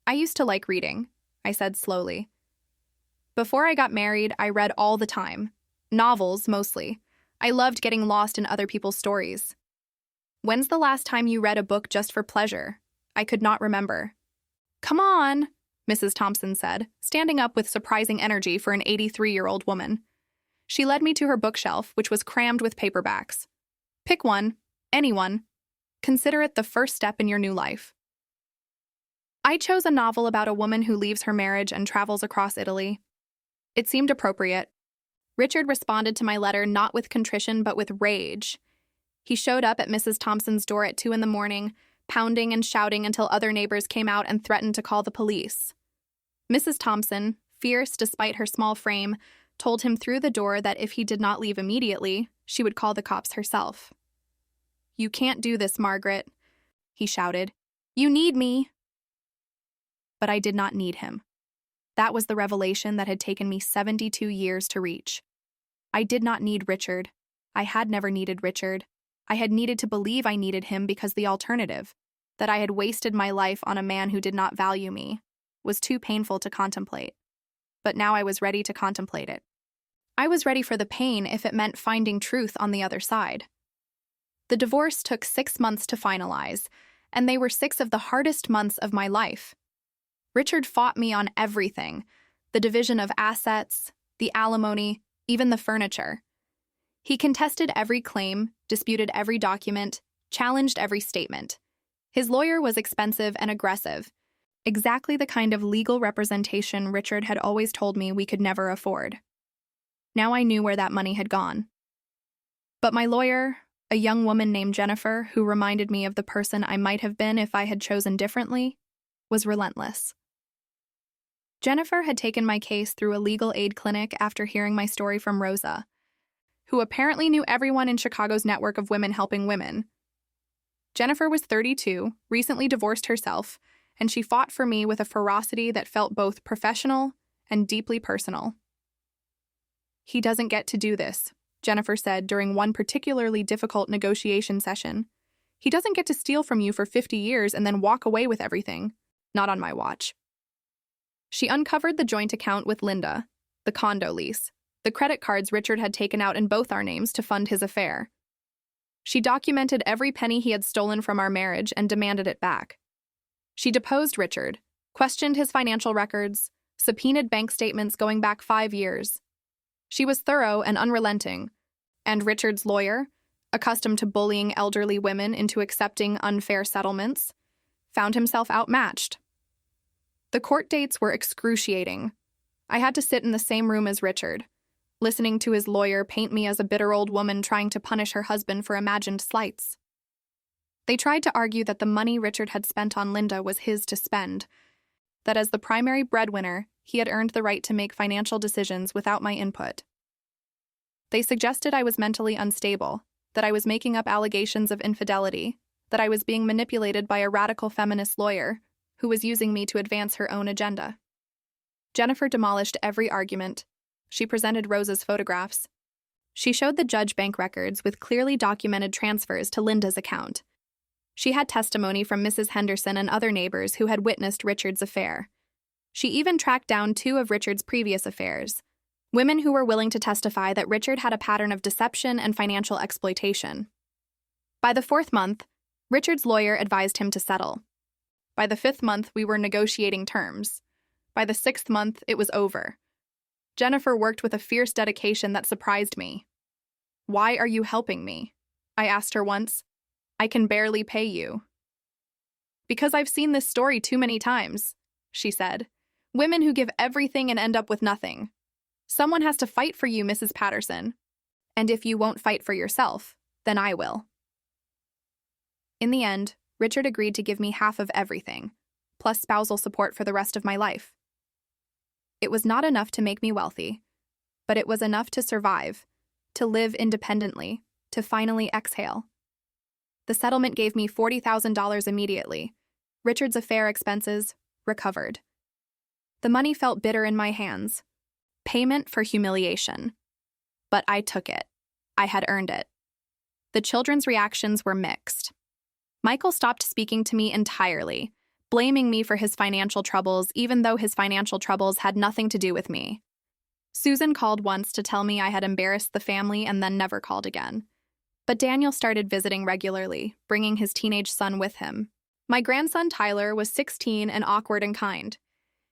"I used to like reading," I said slowly. "Before I got married, I read all the time. Novels, mostly. I loved getting lost in other people's stories." "When's the last time you read a book just for pleasure?" I could not remember. "Come on," Mrs. Thompson said, standing up with surprising energy for an 83-year-old woman. She led me to her bookshelf, which was crammed with paperbacks. "Pick one, anyone. Consider it the first step in your new life." I chose a novel about a woman who leaves her marriage and travels across Italy. It seemed appropriate. Richard responded to my letter not with contrition but with rage. He showed up at Mrs. Thompson's door at 2 a.m, pounding and shouting until other neighbors came out and threatened to call the police. Mrs. Thompson, fierce despite her small frame, told him through the door that if he did not leave immediately, she would call the cops herself. "You can't do this, Margaret," he shouted. "You need me." But I did not need him. That was the revelation that had taken me 72 years to reach. I did not need Richard. I had never needed Richard. I had needed to believe I needed him because the alternative, that I had wasted my life on a man who did not value me, was too painful to contemplate. But now I was ready to contemplate it. I was ready for the pain if it meant finding truth on the other side. The divorce took 6 months to finalize, and they were 6 of the hardest months of my life. Richard fought me on everything: the division of assets, the alimony, even the furniture. He contested every claim, disputed every document, challenged every statement. His lawyer was expensive and aggressive, exactly the kind of legal representation Richard had always told me we could never afford. Now I knew where that money had gone. But my lawyer, a young woman named Jennifer, who reminded me of the person I might have been if I had chosen differently, was relentless. Jennifer had taken my case through a legal aid clinic after hearing my story from Rosa, who apparently knew everyone in Chicago's network of women helping women. Jennifer was 32, recently divorced herself, and she fought for me with a ferocity that felt both professional and deeply personal. "He doesn't get to do this," Jennifer said during one particularly difficult negotiation session. "He doesn't get to steal from you for 50 years and then walk away with everything. Not on my watch." She uncovered the joint account with Linda, the condo lease, the credit cards Richard had taken out in both our names to fund his affair. She documented every penny he had stolen from our marriage and demanded it back. She deposed Richard, questioned his financial records, subpoenaed bank statements going back 5 years. She was thorough and unrelenting, and Richard's lawyer, accustomed to bullying elderly women into accepting unfair settlements, found himself outmatched. The court dates were excruciating. I had to sit in the same room as Richard, listening to his lawyer paint me as a bitter old woman trying to punish her husband for imagined slights. They tried to argue that the money Richard had spent on Linda was his to spend, that as the primary breadwinner, he had earned the right to make financial decisions without my input. They suggested I was mentally unstable, that I was making up allegations of infidelity, that I was being manipulated by a radical feminist lawyer who was using me to advance her own agenda. Jennifer demolished every argument. She presented Rosa's photographs. She showed the judge bank records with clearly documented transfers to Linda's account. She had testimony from Mrs. Henderson and other neighbors who had witnessed Richard's affair. She even tracked down 2 of Richard's previous affairs, women who were willing to testify that Richard had a pattern of deception and financial exploitation. By the 4th month, Richard's lawyer advised him to settle. By the 5th month, we were negotiating terms. By the 6th month, it was over. Jennifer worked with a fierce dedication that surprised me. "Why are you helping me?" I asked her once. "I can barely pay you." "Because I've seen this story too many times," she said. "Women who give everything and end up with nothing. Someone has to fight for you, Mrs. Patterson. And if you won't fight for yourself, then I will." In the end, Richard agreed to give me half of everything, plus spousal support for the rest of my life. It was not enough to make me wealthy, but it was enough to survive, to live independently, to finally exhale. The settlement gave me $40,000 immediately. Richard's affair expenses recovered. The money felt bitter in my hands. Payment for humiliation. But I took it. I had earned it. The children's reactions were mixed. Michael stopped speaking to me entirely, blaming me for his financial troubles, even though his financial troubles had nothing to do with me. Susan called once to tell me I had embarrassed the family and then never called again. But Daniel started visiting regularly, bringing his teenage son with him. My grandson Tyler was 16 and awkward and kind.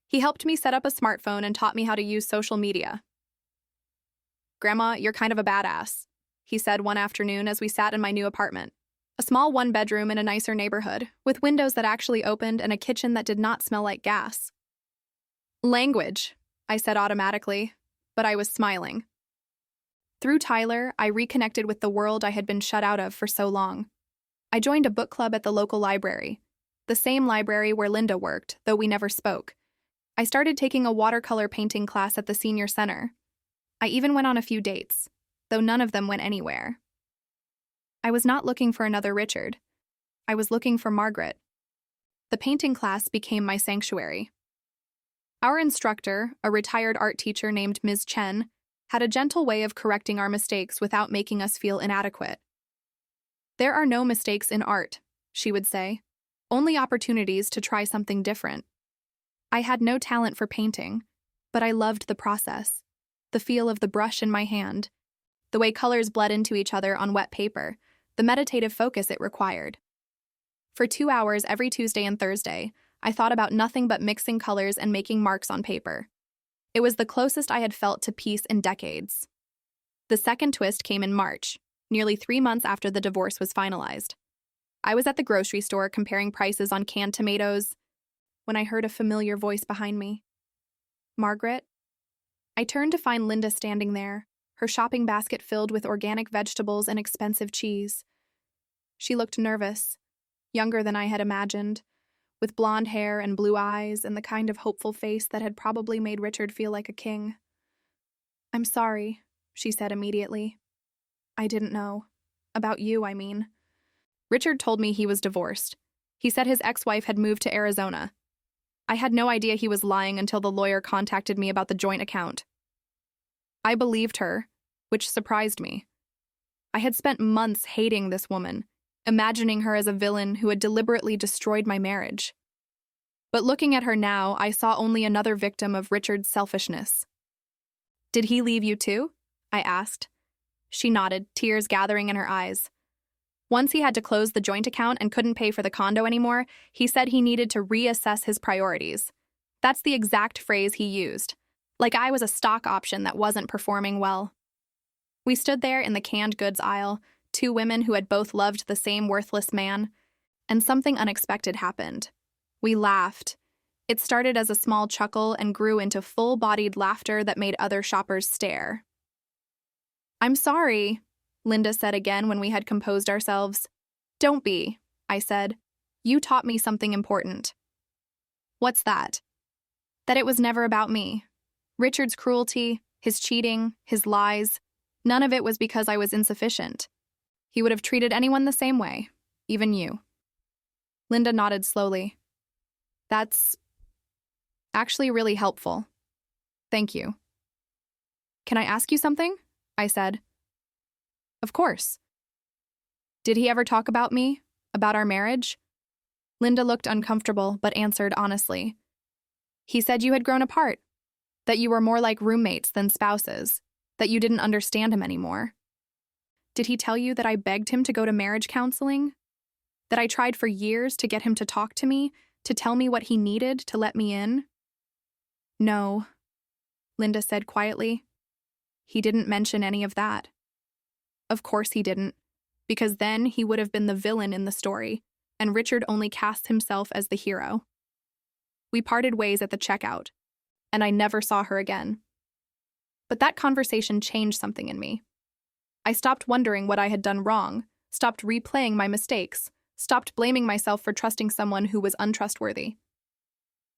He helped me set up a smartphone and taught me how to use social media. "Grandma, you're kind of a badass," he said one afternoon as we sat in my new apartment. A small one-bedroom in a nicer neighborhood, with windows that actually opened and a kitchen that did not smell like gas. "Language," I said automatically, but I was smiling. Through Tyler, I reconnected with the world I had been shut out of for so long. I joined a book club at the local library, the same library where Linda worked, though we never spoke. I started taking a watercolor painting class at the senior center. I even went on a few dates, though none of them went anywhere. I was not looking for another Richard. I was looking for Margaret. The painting class became my sanctuary. Our instructor, a retired art teacher named Ms. Chen, had a gentle way of correcting our mistakes without making us feel inadequate. "There are no mistakes in art," she would say, "only opportunities to try something different." I had no talent for painting, but I loved the process, the feel of the brush in my hand, the way colors bled into each other on wet paper, the meditative focus it required. For 2 hours every Tuesday and Thursday, I thought about nothing but mixing colors and making marks on paper. It was the closest I had felt to peace in decades. The second twist came in March, nearly 3 months after the divorce was finalized. I was at the grocery store comparing prices on canned tomatoes when I heard a familiar voice behind me. "Margaret?" I turned to find Linda standing there, her shopping basket filled with organic vegetables and expensive cheese. She looked nervous, younger than I had imagined, with blonde hair and blue eyes and the kind of hopeful face that had probably made Richard feel like a king. "I'm sorry," she said immediately. "I didn't know. About you, I mean." Richard told me he was divorced. He said his ex-wife had moved to Arizona. I had no idea he was lying until the lawyer contacted me about the joint account. I believed her, which surprised me. I had spent months hating this woman, imagining her as a villain who had deliberately destroyed my marriage. But looking at her now, I saw only another victim of Richard's selfishness. "Did he leave you too?" I asked. She nodded, tears gathering in her eyes. Once he had to close the joint account and couldn't pay for the condo anymore, he said he needed to reassess his priorities. That's the exact phrase he used. Like I was a stock option that wasn't performing well. We stood there in the canned goods aisle, 2 women who had both loved the same worthless man, and something unexpected happened. We laughed. It started as a small chuckle and grew into full-bodied laughter that made other shoppers stare. "I'm sorry," Linda said again when we had composed ourselves. "Don't be," I said. "You taught me something important." "What's that?" "That it was never about me. Richard's cruelty, his cheating, his lies, none of it was because I was insufficient. He would have treated anyone the same way, even you." Linda nodded slowly. "That's actually really helpful. Thank you." "Can I ask you something?" I said. "Of course." "Did he ever talk about me? About our marriage?" Linda looked uncomfortable, but answered honestly. "He said you had grown apart, that you were more like roommates than spouses, that you didn't understand him anymore." "Did he tell you that I begged him to go to marriage counseling? That I tried for years to get him to talk to me, To tell me what he needed to let me in? No, Linda said quietly. He didn't mention any of that. Of course he didn't, because then he would have been the villain in the story, and Richard only casts himself as the hero. We parted ways at the checkout, and I never saw her again. But that conversation changed something in me. I stopped wondering what I had done wrong, stopped replaying my mistakes, stopped blaming myself for trusting someone who was untrustworthy.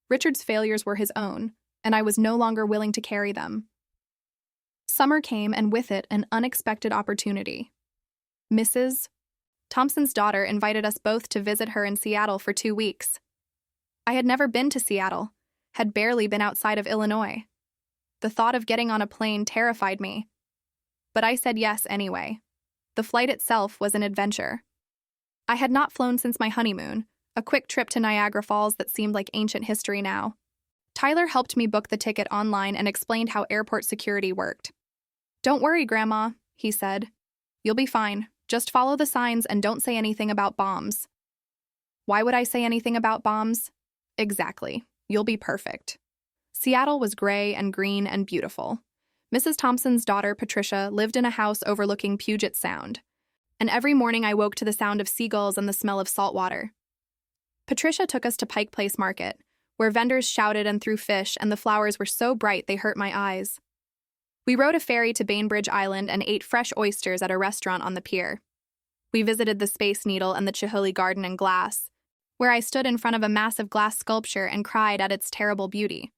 Richard's failures were his own, and I was no longer willing to carry them. Summer came, and with it, an unexpected opportunity. Mrs. Thompson's daughter invited us both to visit her in Seattle for 2 weeks. I had never been to Seattle, had barely been outside of Illinois. The thought of getting on a plane terrified me. But I said yes anyway. The flight itself was an adventure. I had not flown since my honeymoon, a quick trip to Niagara Falls that seemed like ancient history now. Tyler helped me book the ticket online and explained how airport security worked. "Don't worry, Grandma," he said. "You'll be fine. Just follow the signs and don't say anything about bombs." Why would I say anything about bombs? Exactly. You'll be perfect. Seattle was gray and green and beautiful. Mrs. Thompson's daughter, Patricia, lived in a house overlooking Puget Sound, and every morning I woke to the sound of seagulls and the smell of salt water. Patricia took us to Pike Place Market, where vendors shouted and threw fish, and the flowers were so bright they hurt my eyes. We rode a ferry to Bainbridge Island and ate fresh oysters at a restaurant on the pier. We visited the Space Needle and the Chihuly Garden and Glass, where I stood in front of a massive glass sculpture and cried at its terrible beauty.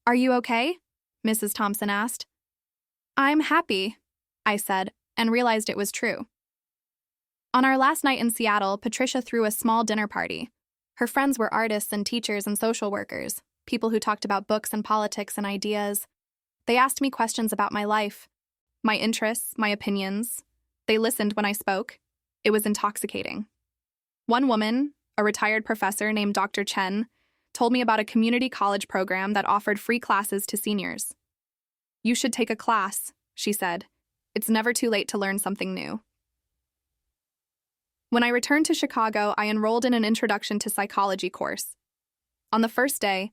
"Are you okay?" Mrs. Thompson asked. "I'm happy," I said, and realized it was true. On our last night in Seattle, Patricia threw a small dinner party. Her friends were artists and teachers and social workers, people who talked about books and politics and ideas. They asked me questions about my life, my interests, my opinions. They listened when I spoke. It was intoxicating. One woman, a retired professor named Dr. Chen, told me about a community college program that offered free classes to seniors. "You should take a class," she said. "It's never too late to learn something new." When I returned to Chicago, I enrolled in an Introduction to Psychology course. On the first day,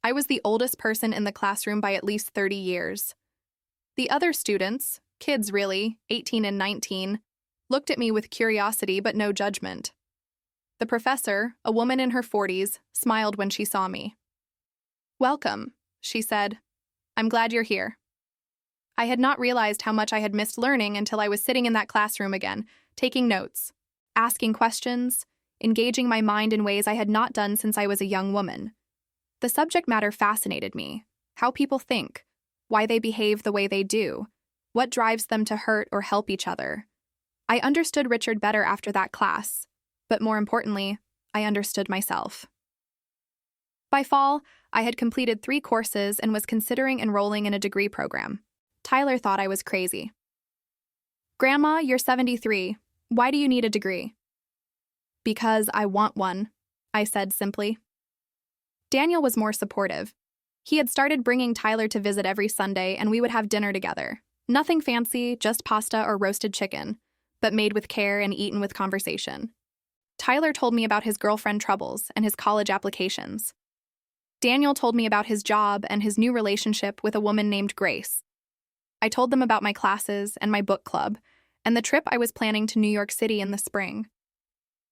I was the oldest person in the classroom by at least 30 years. The other students, kids really, 18 and 19, looked at me with curiosity but no judgment. The professor, a woman in her 40s, smiled when she saw me. "Welcome," she said. "I'm glad you're here." I had not realized how much I had missed learning until I was sitting in that classroom again, taking notes, asking questions, engaging my mind in ways I had not done since I was a young woman. The subject matter fascinated me: how people think, why they behave the way they do, what drives them to hurt or help each other. I understood Richard better after that class, but more importantly, I understood myself. By fall, I had completed 3 courses and was considering enrolling in a degree program. Tyler thought I was crazy. "Grandma, you're 73. Why do you need a degree?" "Because I want one," I said simply. Daniel was more supportive. He had started bringing Tyler to visit every Sunday, and we would have dinner together. Nothing fancy, just pasta or roasted chicken, but made with care and eaten with conversation. Tyler told me about his girlfriend troubles and his college applications. Daniel told me about his job and his new relationship with a woman named Grace. I told them about my classes and my book club and the trip I was planning to New York City in the spring.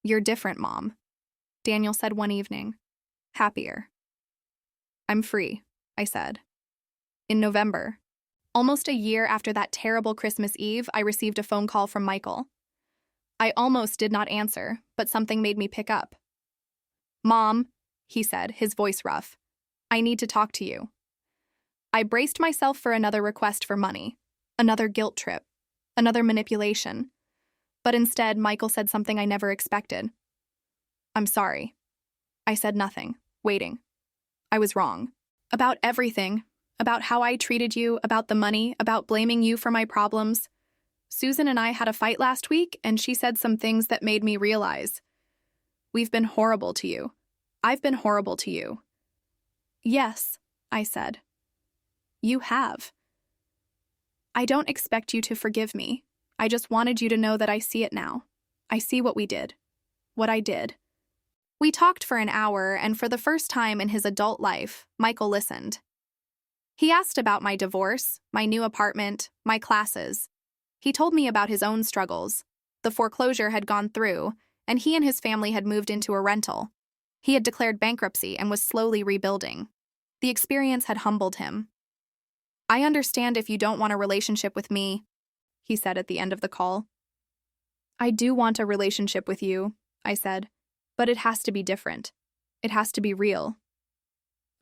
"You're different, Mom," Daniel said one evening. "Happier." "I'm free," I said. In November, almost a year after that terrible Christmas Eve, I received a phone call from Michael. I almost did not answer, but something made me pick up. "Mom," he said, his voice rough, "I need to talk to you." I braced myself for another request for money, another guilt trip, another manipulation. But instead, Michael said something I never expected. "I'm sorry." I said nothing, waiting. I was wrong. About everything. About how I treated you, about the money, about blaming you for my problems. Susan and I had a fight last week, and she said some things that made me realize. "We've been horrible to you. I've been horrible to you." "Yes," I said. "You have. I don't expect you to forgive me. I just wanted you to know that I see it now. I see what we did. What I did. We talked for an hour, and for the first time in his adult life, Michael listened. He asked about my divorce, my new apartment, my classes. He told me about his own struggles. The foreclosure had gone through, and he and his family had moved into a rental. He had declared bankruptcy and was slowly rebuilding. The experience had humbled him. "I understand if you don't want a relationship with me," he said at the end of the call. "I do want a relationship with you," I said, "but it has to be different. It has to be real."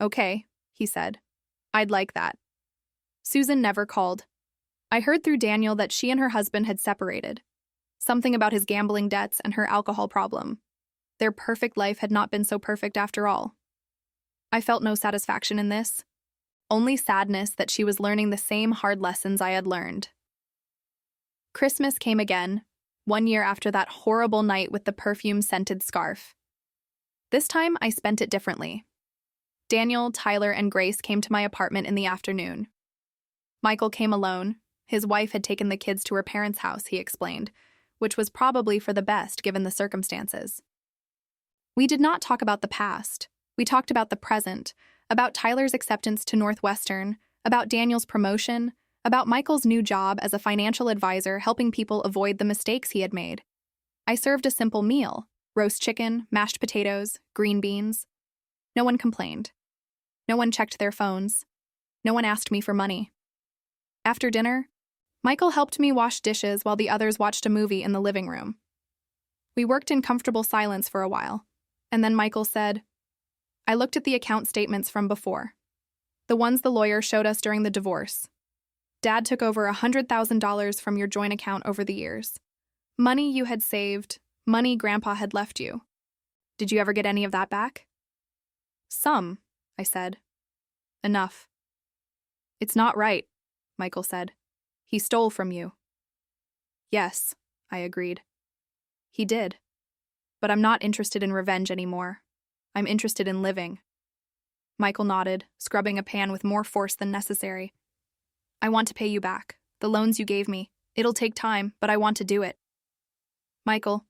"Okay," he said. "I'd like that." Susan never called. I heard through Daniel that she and her husband had separated. Something about his gambling debts and her alcohol problem. Their perfect life had not been so perfect after all. I felt no satisfaction in this, only sadness that she was learning the same hard lessons I had learned. Christmas came again, 1 year after that horrible night with the perfume-scented scarf. This time, I spent it differently. Daniel, Tyler, and Grace came to my apartment in the afternoon. Michael came alone. His wife had taken the kids to her parents' house, he explained, which was probably for the best given the circumstances. We did not talk about the past. We talked about the present, about Tyler's acceptance to Northwestern, about Daniel's promotion, about Michael's new job as a financial advisor helping people avoid the mistakes he had made. I served a simple meal: roast chicken, mashed potatoes, green beans. No one complained. No one checked their phones. No one asked me for money. After dinner, Michael helped me wash dishes while the others watched a movie in the living room. We worked in comfortable silence for a while, and then Michael said, "I looked at the account statements from before, the ones the lawyer showed us during the divorce. Dad took over $100,000 from your joint account over the years. Money you had saved, money Grandpa had left you. Did you ever get any of that back?" "Some," I said. "Enough." "It's not right," Michael said. "He stole from you." "Yes," I agreed. "He did. But I'm not interested in revenge anymore. I'm interested in living." Michael nodded, scrubbing a pan with more force than necessary. "I want to pay you back. The loans you gave me. It'll take time, but I want to do it." "Michael,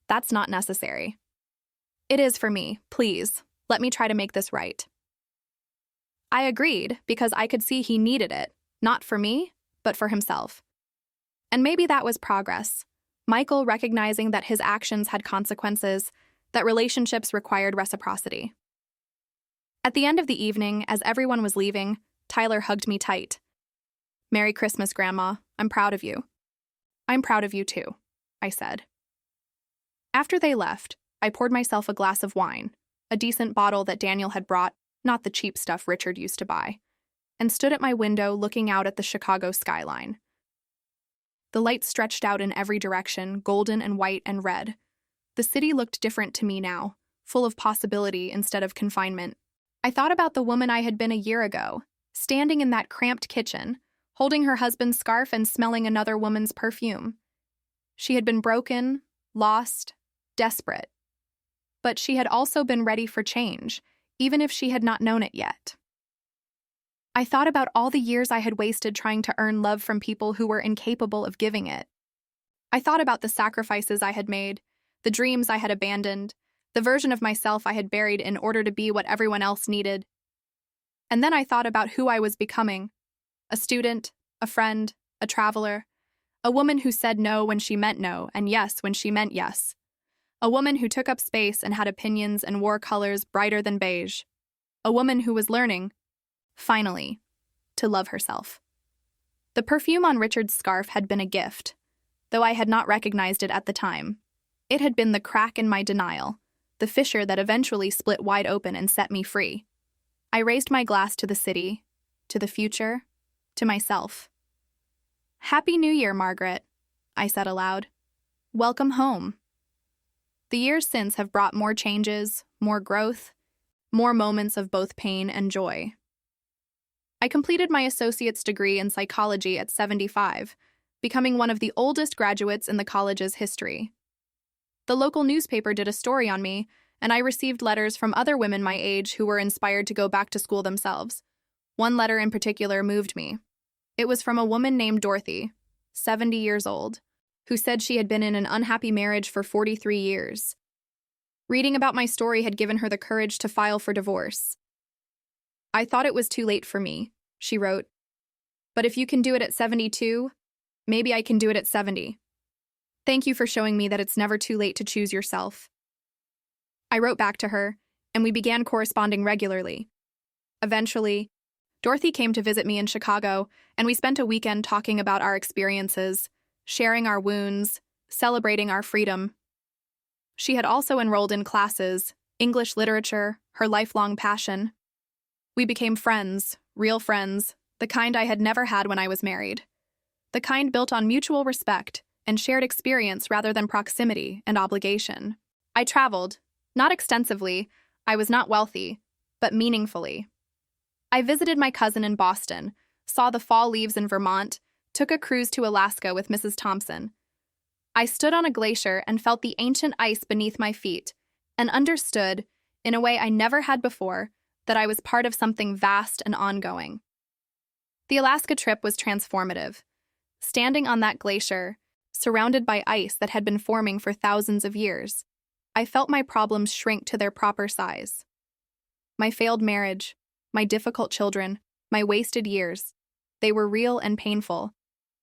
that's not necessary." "It is for me. Please, let me try to make this right." I agreed because I could see he needed it, not for me, but for himself. And maybe that was progress. Michael recognizing that his actions had consequences, that relationships required reciprocity. At the end of the evening, as everyone was leaving, Tyler hugged me tight. "Merry Christmas, Grandma. I'm proud of you." "I'm proud of you too," I said. After they left, I poured myself a glass of wine, a decent bottle that Daniel had brought, not the cheap stuff Richard used to buy, and stood at my window looking out at the Chicago skyline. The lights stretched out in every direction, golden and white and red. The city looked different to me now, full of possibility instead of confinement. I thought about the woman I had been a year ago, standing in that cramped kitchen, holding her husband's scarf and smelling another woman's perfume. She had been broken, lost, desperate. But she had also been ready for change, even if she had not known it yet. I thought about all the years I had wasted trying to earn love from people who were incapable of giving it. I thought about the sacrifices I had made, the dreams I had abandoned, the version of myself I had buried in order to be what everyone else needed. And then I thought about who I was becoming: a student, a friend, a traveler, a woman who said no when she meant no and yes when she meant yes, a woman who took up space and had opinions and wore colors brighter than beige, a woman who was learning, finally, to love herself. The perfume on Richard's scarf had been a gift, though I had not recognized it at the time. It had been the crack in my denial, the fissure that eventually split wide open and set me free. I raised my glass to the city, to the future, to myself. "Happy New Year, Margaret," I said aloud. "Welcome home." The years since have brought more changes, more growth, more moments of both pain and joy. I completed my associate's degree in psychology at 75, becoming one of the oldest graduates in the college's history. The local newspaper did a story on me, and I received letters from other women my age who were inspired to go back to school themselves. One letter in particular moved me. It was from a woman named Dorothy, 70 years old, who said she had been in an unhappy marriage for 43 years. Reading about my story had given her the courage to file for divorce. "I thought it was too late for me," she wrote. "But if you can do it at 72, maybe I can do it at 70. Thank you for showing me that it's never too late to choose yourself." I wrote back to her, and we began corresponding regularly. Eventually, Dorothy came to visit me in Chicago, and we spent a weekend talking about our experiences, sharing our wounds, celebrating our freedom. She had also enrolled in classes, English literature, her lifelong passion. We became friends, real friends, the kind I had never had when I was married. The kind built on mutual respect and shared experience rather than proximity and obligation. I traveled, not extensively, I was not wealthy, but meaningfully. I visited my cousin in Boston, saw the fall leaves in Vermont, took a cruise to Alaska with Mrs. Thompson. I stood on a glacier and felt the ancient ice beneath my feet, and understood, in a way I never had before, that I was part of something vast and ongoing. The Alaska trip was transformative. Standing on that glacier, surrounded by ice that had been forming for thousands of years, I felt my problems shrink to their proper size. My failed marriage, my difficult children, my wasted years, they were real and painful,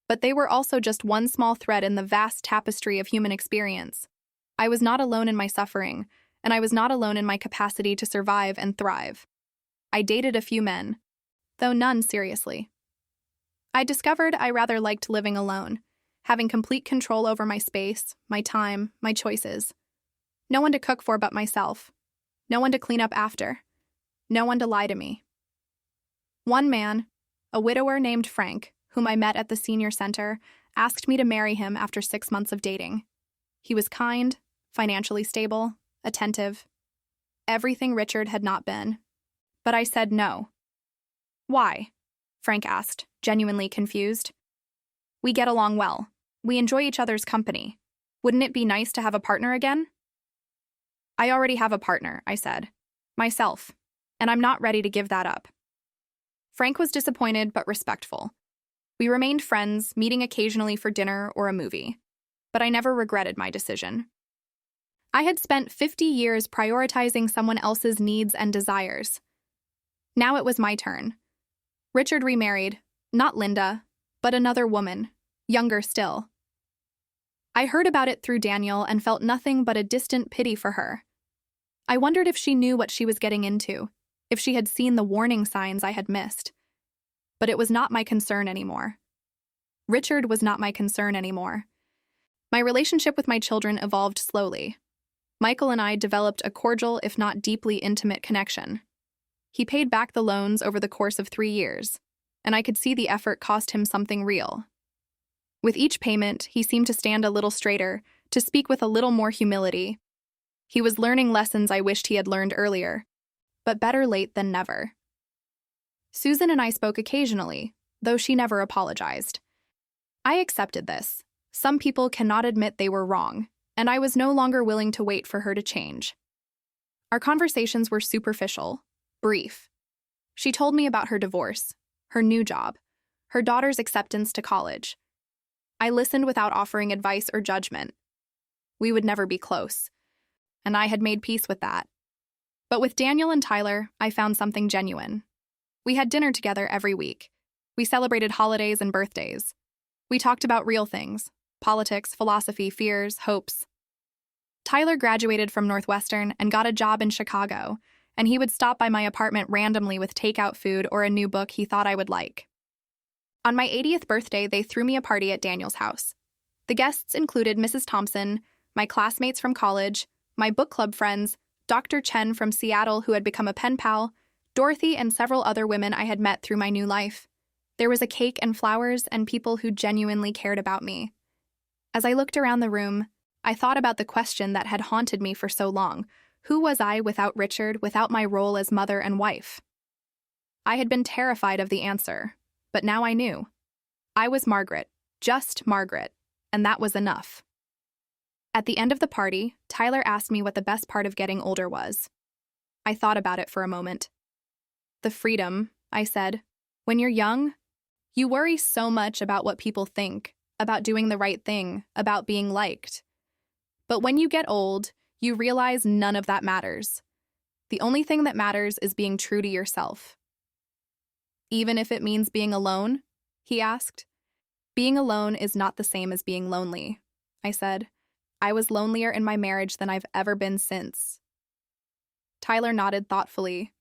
but they were also just one small thread in the vast tapestry of human experience. I was not alone in my suffering, and I was not alone in my capacity to survive and thrive. I dated a few men, though none seriously. I discovered I rather liked living alone, having complete control over my space, my time, my choices. No one to cook for but myself. No one to clean up after. No one to lie to me. One man, a widower named Frank, whom I met at the senior center, asked me to marry him after 6 months of dating. He was kind, financially stable, attentive. Everything Richard had not been. But I said no. "Why?" Frank asked, genuinely confused. "We get along well. We enjoy each other's company. Wouldn't it be nice to have a partner again?" "I already have a partner," I said. "Myself. And I'm not ready to give that up." Frank was disappointed but respectful. We remained friends, meeting occasionally for dinner or a movie. But I never regretted my decision. I had spent 50 years prioritizing someone else's needs and desires. Now it was my turn. Richard remarried, not Linda, but another woman, younger still. I heard about it through Daniel and felt nothing but a distant pity for her. I wondered if she knew what she was getting into, if she had seen the warning signs I had missed. But it was not my concern anymore. Richard was not my concern anymore. My relationship with my children evolved slowly. Michael and I developed a cordial, if not deeply intimate connection. He paid back the loans over the course of 3 years, and I could see the effort cost him something real. With each payment, he seemed to stand a little straighter, to speak with a little more humility. He was learning lessons I wished he had learned earlier, but better late than never. Susan and I spoke occasionally, though she never apologized. I accepted this. Some people cannot admit they were wrong, and I was no longer willing to wait for her to change. Our conversations were superficial, brief. She told me about her divorce, her new job, her daughter's acceptance to college. I listened without offering advice or judgment. We would never be close, and I had made peace with that. But with Daniel and Tyler, I found something genuine. We had dinner together every week. We celebrated holidays and birthdays. We talked about real things: politics, philosophy, fears, hopes. Tyler graduated from Northwestern and got a job in Chicago, and he would stop by my apartment randomly with takeout food or a new book he thought I would like. On my 80th birthday, they threw me a party at Daniel's house. The guests included Mrs. Thompson, my classmates from college, my book club friends, Dr. Chen from Seattle, who had become a pen pal, Dorothy, and several other women I had met through my new life. There was a cake and flowers and people who genuinely cared about me. As I looked around the room, I thought about the question that had haunted me for so long. Who was I without Richard, without my role as mother and wife? I had been terrified of the answer, but now I knew. I was Margaret, just Margaret, and that was enough. At the end of the party, Tyler asked me what the best part of getting older was. I thought about it for a moment. "The freedom," I said. "When you're young, you worry so much about what people think, about doing the right thing, about being liked. But when you get old, You realize none of that matters. The only thing that matters is being true to yourself. Even if it means being alone? He asked. Being alone is not the same as being lonely, I said. I was lonelier in my marriage than I've ever been since. Tyler nodded thoughtfully.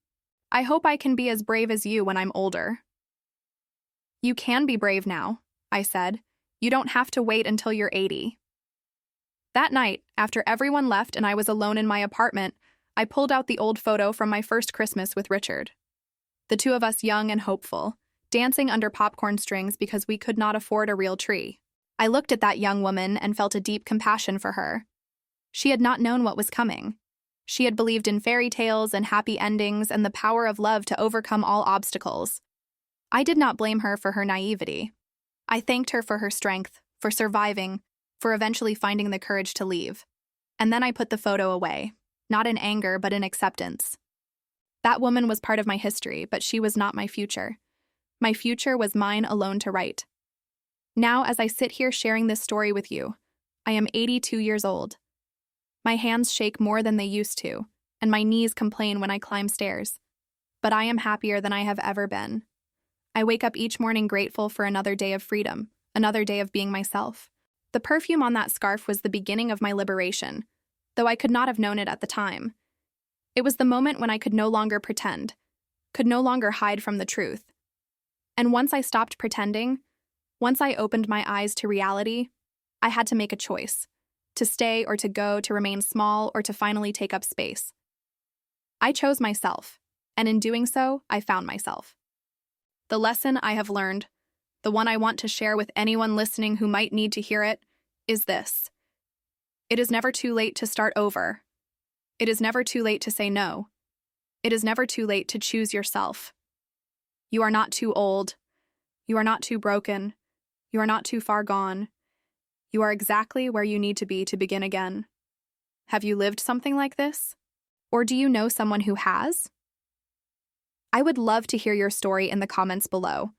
I hope I can be as brave as you when I'm older. You can be brave now, I said. You don't have to wait until you're 80. That night, after everyone left and I was alone in my apartment, I pulled out the old photo from my first Christmas with Richard. The two of us young and hopeful, dancing under popcorn strings because we could not afford a real tree. I looked at that young woman and felt a deep compassion for her. She had not known what was coming. She had believed in fairy tales and happy endings and the power of love to overcome all obstacles. I did not blame her for her naivety. I thanked her for her strength, for surviving, for eventually finding the courage to leave. And then I put the photo away, not in anger but in acceptance. That woman was part of my history, but she was not my future. My future was mine alone to write. Now, as I sit here sharing this story with you, I am 82 years old. My hands shake more than they used to, and my knees complain when I climb stairs. But I am happier than I have ever been. I wake up each morning grateful for another day of freedom, another day of being myself. The perfume on that scarf was the beginning of my liberation, though I could not have known it at the time. It was the moment when I could no longer pretend, could no longer hide from the truth. And once I stopped pretending, once I opened my eyes to reality, I had to make a choice. To stay or to go, to remain small or to finally take up space. I chose myself, and in doing so, I found myself. The lesson I have learned, the one I want to share with anyone listening who might need to hear it, is this. It is never too late to start over. It is never too late to say no. It is never too late to choose yourself. You are not too old. You are not too broken. You are not too far gone. You are exactly where you need to be to begin again. Have you lived something like this? Or do you know someone who has? I would love to hear your story in the comments below.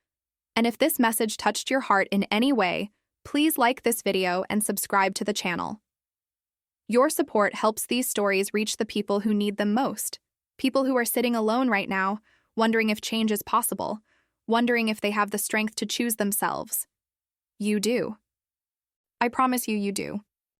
And if this message touched your heart in any way, please like this video and subscribe to the channel. Your support helps these stories reach the people who need them most. People who are sitting alone right now, wondering if change is possible, wondering if they have the strength to choose themselves. You do. I promise you, you do.